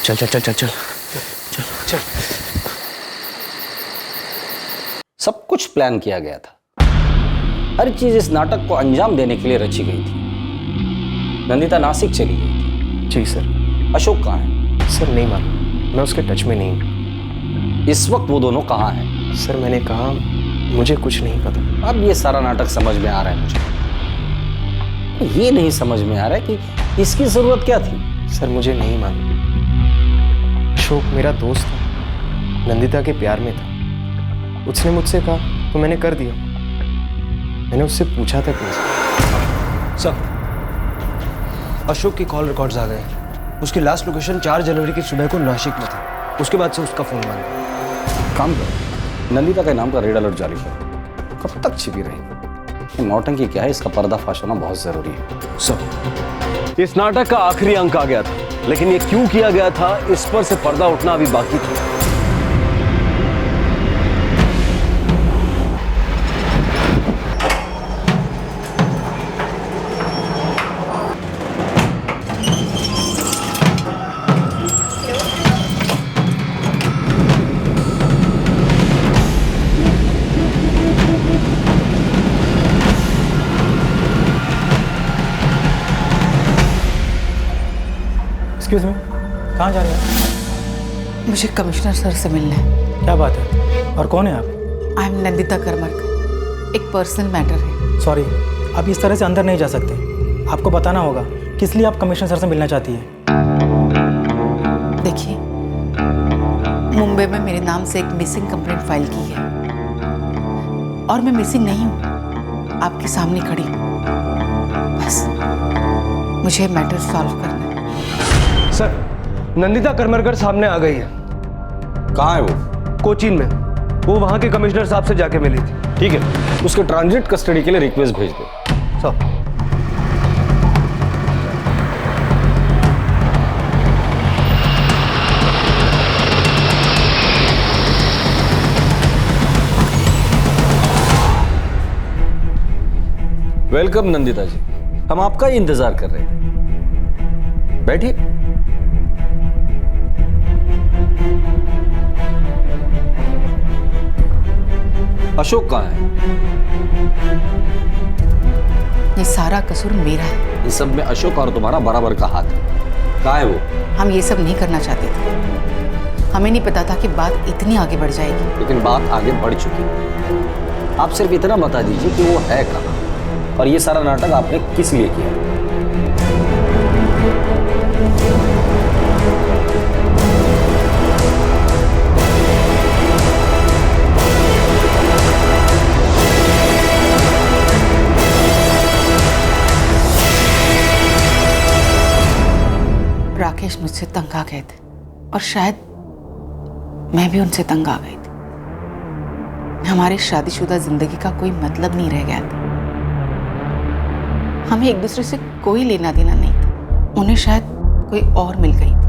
चल चल चल चल चल चल चल। सब कुछ प्लान किया गया था, हर चीज इस नाटक को अंजाम देने के लिए रची गई थी। नंदिता नासिक चली गई थी। जी सर। अशोक कहाँ है? सर नहीं मालूम, मैं उसके टच में नहीं हूँ। इस वक्त वो दोनों कहाँ हैं? सर मैंने कहा मुझे कुछ नहीं पता। अब ये सारा नाटक समझ में आ रहा है मुझे। ये नहीं समझ में आ रहा है कि इसकी जरूरत क्या थी। सर मुझे नहीं मालूम। अशोक मेरा दोस्त था, नंदिता के प्यार में था। उसने मुझसे कहा तो मैंने कर दिया। मैंने उससे पूछा था क्यों। सर अशोक की कॉल रिकॉर्ड्स आ गए। उसकी लास्ट लोकेशन 4 जनवरी की सुबह को नासिक में थी। उसके बाद से उसका फोन बंद है। काम करो, नंदिता के नाम का रेड अलर्ट जारी करो। कब तक छिपी रहेगी? नौटंकी क्या है, इसका पर्दाफाश होना बहुत जरूरी है। सर इस नाटक का आखिरी अंक आ गया था, लेकिन ये क्यों किया गया था इस पर से पर्दा उठना अभी बाकी था। एक्सक्यूज मी, कहाँ जा रहे हैं? मुझे कमिश्नर सर से मिलना है। क्या बात है, और कौन है आप? आई एम नंदिता करमरकर, एक पर्सनल मैटर है। सॉरी, आप इस तरह से अंदर नहीं जा सकते। आपको बताना होगा किस लिए आप कमिश्नर सर से मिलना चाहती है। देखिए, मुंबई में मेरे नाम से एक मिसिंग कंप्लेंट फाइल की है और मैं मिसिंग नहीं हूँ, आपके सामने खड़ी हूँ। बस मुझे मैटर सॉल्व करना है। सर नंदिता करमरकर सामने आ गई है। कहाँ है वो? कोचीन में। वो वहां के कमिश्नर साहब से जाके मिली थी। ठीक है, उसके ट्रांजिट कस्टडी के लिए रिक्वेस्ट भेज दो। सर वेलकम नंदिता जी, हम आपका ही इंतजार कर रहे हैं। बैठिए। अशोक कहाँ है? ये सारा कसूर मेरा है। इस सब में अशोक और तुम्हारा बराबर का हाथ है। कहाँ है वो? हम ये सब नहीं करना चाहते थे। हमें नहीं पता था कि बात इतनी आगे बढ़ जाएगी। लेकिन बात आगे बढ़ चुकी है। आप सिर्फ इतना बता दीजिए कि वो है कहाँ और ये सारा नाटक आपने किस लिए किया। राकेश मुझसे तंग आ गए थे और शायद मैं भी उनसे तंग आ गई थी। हमारे शादीशुदा जिंदगी का कोई मतलब नहीं रह गया था। हमें एक दूसरे से कोई लेना देना नहीं था। उन्हें शायद कोई और मिल गई थी।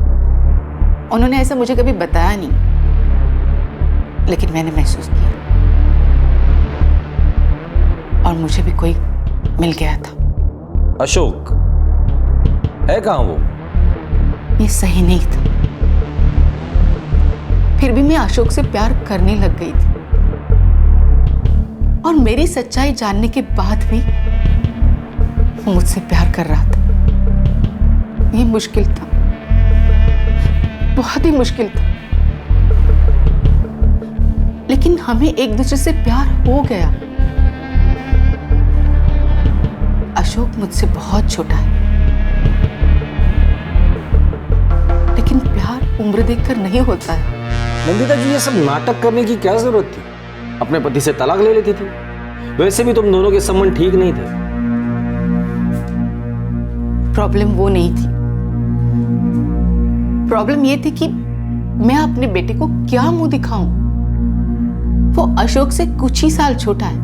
उन्होंने ऐसा मुझे कभी बताया नहीं, लेकिन मैंने महसूस किया और मुझे भी कोई मिल गया था। अशोक है कहाँ वो? ये सही नहीं था। फिर भी मैं अशोक से प्यार करने लग गई थी और मेरी सच्चाई जानने के बाद भी वो मुझसे प्यार कर रहा था। ये मुश्किल था, बहुत ही मुश्किल था, लेकिन हमें एक दूसरे से प्यार हो गया। अशोक मुझसे बहुत छोटा है, लेकिन प्यार उम्र देखकर नहीं होता है। नंदिता जी, ये सब नाटक करने की क्या जरूरत थी? अपने पति से तलाक ले लेती थी। वैसे भी तुम दोनों के संबंध ठीक नहीं थे। प्रॉब्लम वो नहीं थी। प्रॉब्लम ये थी कि मैं अपने बेटे को क्या मुंह दिखाऊं। वो अशोक से कुछ ही साल छोटा है।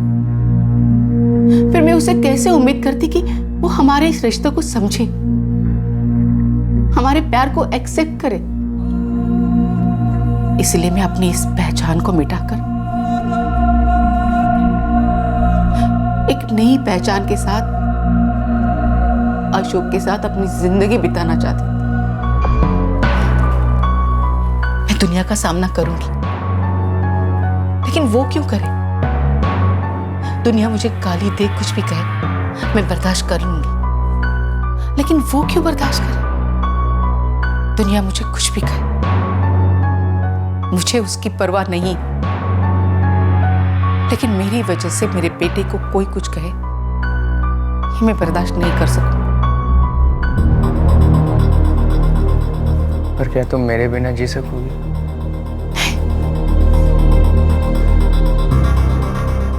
फिर मैं उसे कैसे उम्मीद करती कि वो हमारे इस रिश्ते को समझे, हमारे प्यार को एक्सेप्ट करे। इसलिए मैं अपनी इस पहचान को मिटाकर एक नई पहचान के साथ अशोक के साथ अपनी जिंदगी बिताना चाहती थी। दुनिया का सामना करूंगी, लेकिन वो क्यों करे? दुनिया मुझे गाली दे, कुछ भी कहे, मैं बर्दाश्त कर लूंगी, लेकिन वो क्यों बर्दाश्त करे? दुनिया मुझे कुछ भी कहे, मुझे उसकी परवाह नहीं, लेकिन मेरी वजह से मेरे बेटे को कोई कुछ कहे, ये मैं बर्दाश्त नहीं कर सकूं। पर क्या तुम मेरे बिना जी सकोगी?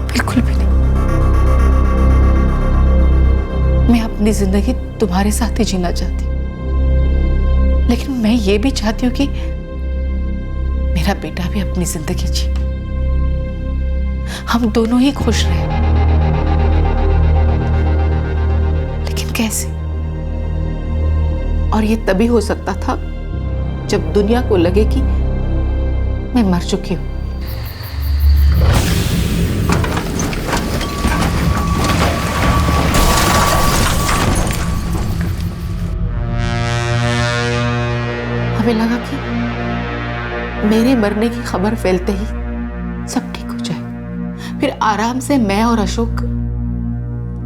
बिल्कुल भी नहीं। मैं अपनी जिंदगी तुम्हारे साथ ही जीना चाहती हूँ, लेकिन मैं ये भी चाहती हूँ कि मेरा बेटा भी अपनी जिंदगी जी, हम दोनों ही खुश रहे। लेकिन कैसे? और ये तभी हो सकता था जब दुनिया को लगे कि मैं मर चुकी हूं। हमें लगा कि मेरे मरने की खबर फैलते ही सब ठीक हो जाए, फिर आराम से मैं और अशोक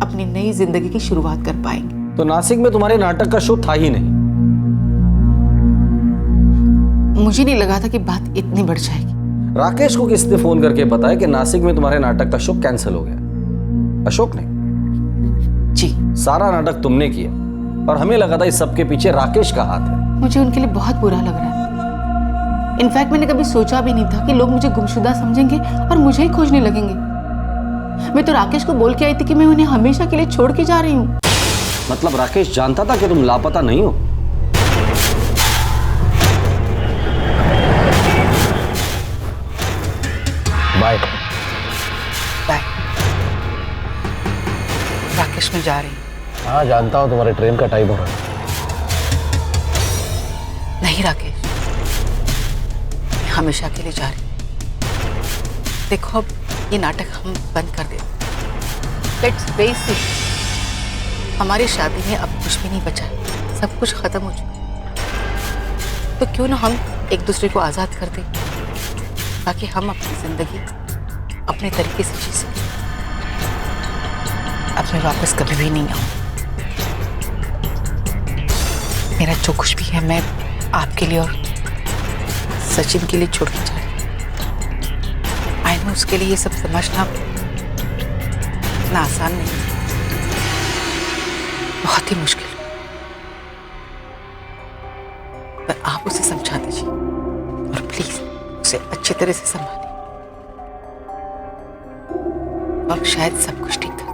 अपनी नई जिंदगी की शुरुआत कर पाएंगे। तो नासिक में तुम्हारे नाटक का शो था ही नहीं। मुझे नहीं लगा था कि बात इतनी बढ़ जाएगी। राकेश को किसने फोन करके बताया कि नासिक में तुम्हारे नाटक का शो कैंसिल हो गया? अशोक ने? जी। सारा नाटक तुमने किया और हमें लगा था इस सबके पीछे राकेश का हाथ है। मुझे उनके लिए बहुत बुरा लग रहा है। इनफैक्ट मैंने कभी सोचा भी नहीं था कि लोग मुझे गुमशुदा समझेंगे और मुझे ही खोजने लगेंगे। मैं तो राकेश को बोल के आई थी कि मैं उन्हें हमेशा के लिए छोड़ के जा रही हूँ। मतलब राकेश जानता था कि तुम लापता नहीं हो? बाय। बाय। राकेश मैं जा रही हूँ। हाँ जानता हूँ, तुम्हारे ट्रेन का टाइम हो रहा है। नहीं राकेश, मैं हमेशा के लिए जा रही हूँ। देखो अब ये नाटक हम बंद कर देते। लेट्स फेस इट, हमारी शादी में अब कुछ भी नहीं बचा है, सब कुछ खत्म हो चुका है। तो क्यों ना हम एक दूसरे को आजाद कर दें, ताकि हम अपनी जिंदगी अपने तरीके से जी सकें। अब मैं वापस कभी भी नहीं आऊँ। मेरा जो कुछ भी है मैं आपके लिए और सचिन के लिए छोड़ के जा रही हूँ। आई नो उसके लिए ये सब समझना इतना आसान नहीं, बहुत ही मुश्किल, पर आप उसे समझा दीजिए और प्लीज उसे अच्छी तरह से संभालिए और शायद सब कुछ ठीक कर दे।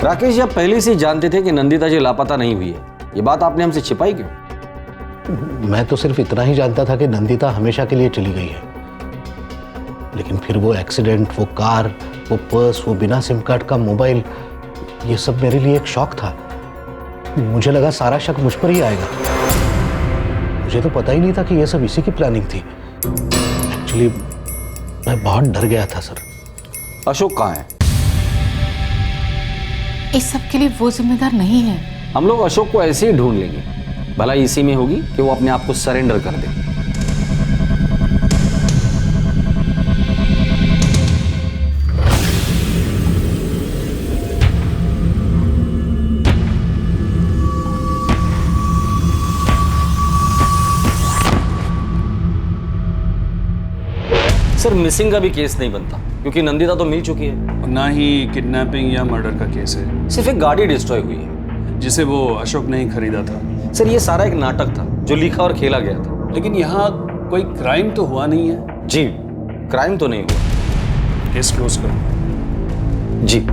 राकेश जी, आप पहले से ही जानते थे कि नंदिता जी लापता नहीं हुई है, ये बात आपने हमसे छिपाई क्यों? मैं तो सिर्फ इतना ही जानता था कि नंदिता हमेशा के लिए चली गई है, लेकिन फिर वो एक्सीडेंट, वो कार, वो पर्स, वो बिना सिम कार्ड का मोबाइल, ये सब मेरे लिए एक शॉक था। मुझे लगा सारा शक मुझ पर ही आएगा। मुझे तो पता ही नहीं था कि ये सब इसी की प्लानिंग थी। एक्चुअली मैं बहुत डर गया था सर। अशोक कहाँ है? इस सब के लिए वो जिम्मेदार नहीं है। हम लोग अशोक को ऐसे ही ढूंढ लेंगे, भला इसी में होगी कि वो अपने आप को सरेंडर कर दे। सर, मिसिंग का भी केस नहीं बनता क्योंकि नंदिता तो मिल चुकी है। ना ही किडनैपिंग या मर्डर का केस है। सिर्फ एक गाड़ी डिस्ट्रॉय हुई है जिसे वो अशोक ने ही खरीदा था। सर, ये सारा एक नाटक था जो लिखा और खेला गया था। लेकिन यहाँ कोई क्राइम तो हुआ नहीं है। जी, क्राइम तो नहीं हुआ। केस क्लोज करो। जी।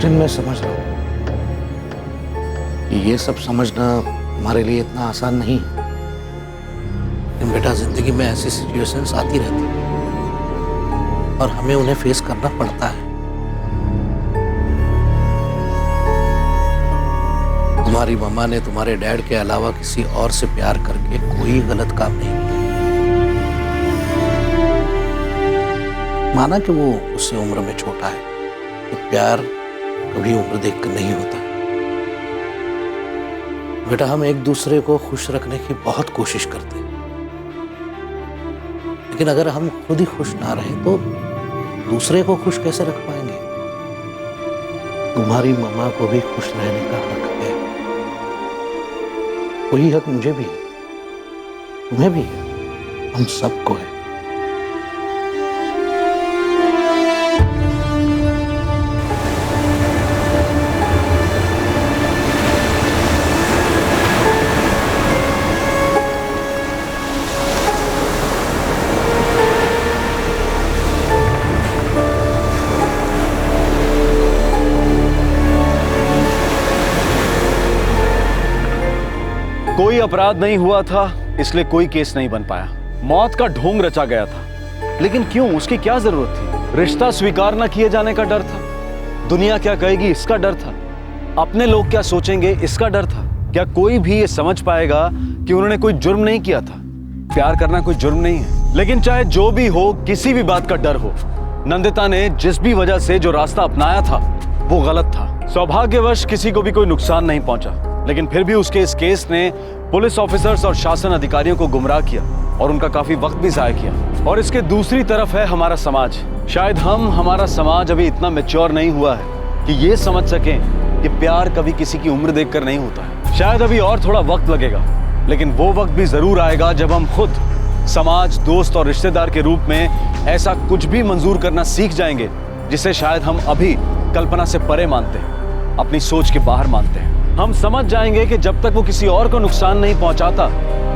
कैप्टन, मैं समझ रहा हूँ कि ये सब समझना हमारे लिए इतना आसान नहीं, लेकिन बेटा जिंदगी में ऐसी सिचुएशंस आती रहती हैं और हमें उन्हें फेस करना पड़ता है। तुम्हारी मम्मा ने तुम्हारे डैड के अलावा किसी और से प्यार करके कोई गलत काम नहीं किया। माना कि वो उससे उम्र में छोटा है, तो प्यार कभी उम्र देखकर नहीं होता। बेटा हम एक दूसरे को खुश रखने की बहुत कोशिश करते हैं, लेकिन अगर हम खुद ही खुश ना रहे तो दूसरे को खुश कैसे रख पाएंगे? तुम्हारी मम्मा को भी खुश रहने का हक है, वही हक मुझे भी है, तुम्हें भी है, हम सबको है। कोई अपराध नहीं हुआ था, इसलिए कोई केस नहीं बन पाया। मौत का ढोंग रचा गया था, लेकिन क्यों? उसकी क्या जरूरत थी? रिश्ता स्वीकार न किए जाने का डर था, दुनिया क्या कहेगी इसका डर था, अपने लोग क्या सोचेंगे इसका डर था। क्या कोई भी ये समझ पाएगा कि उन्होंने कोई जुर्म नहीं किया था? प्यार करना कोई जुर्म नहीं है। लेकिन चाहे जो भी हो, किसी भी बात का डर हो, नंदिता ने जिस भी वजह से जो रास्ता अपनाया था वो गलत था। सौभाग्यवश किसी को भी कोई नुकसान नहीं पहुंचा, लेकिन फिर भी उसके इस केस ने पुलिस ऑफिसर्स और शासन अधिकारियों को गुमराह किया और उनका काफी वक्त भी जाया किया। और इसके दूसरी तरफ है हमारा समाज। शायद हमारा समाज अभी इतना मैच्योर नहीं हुआ है कि ये समझ सकें कि प्यार कभी किसी की उम्र देखकर नहीं होता है। शायद अभी और थोड़ा वक्त लगेगा, लेकिन वो वक्त भी जरूर आएगा जब हम खुद समाज, दोस्त और रिश्तेदार के रूप में ऐसा कुछ भी मंजूर करना सीख जाएंगे जिसे शायद हम अभी कल्पना से परे मानते हैं, अपनी सोच के बाहर मानते हैं। हम समझ जाएंगे कि जब तक वो किसी और को नुकसान नहीं पहुंचाता,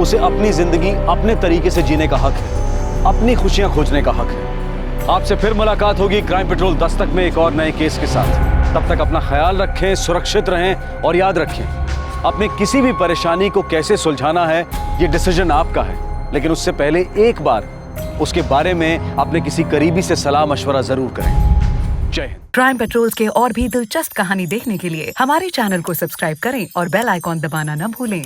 उसे अपनी जिंदगी अपने तरीके से जीने का हक है, अपनी खुशियां खोजने का हक है। आपसे फिर मुलाकात होगी क्राइम पेट्रोल दस्तक में एक और नए केस के साथ। तब तक अपना ख्याल रखें, सुरक्षित रहें और याद रखें, अपने किसी भी परेशानी को कैसे सुलझाना है ये डिसीजन आपका है, लेकिन उससे पहले एक बार उसके बारे में अपने किसी करीबी से सलाह मशवरा जरूर करें। जय हिंद। क्राइम पेट्रोल्स के और भी दिलचस्प कहानी देखने के लिए हमारे चैनल को सब्सक्राइब करें और बेल आइकॉन दबाना न भूलें।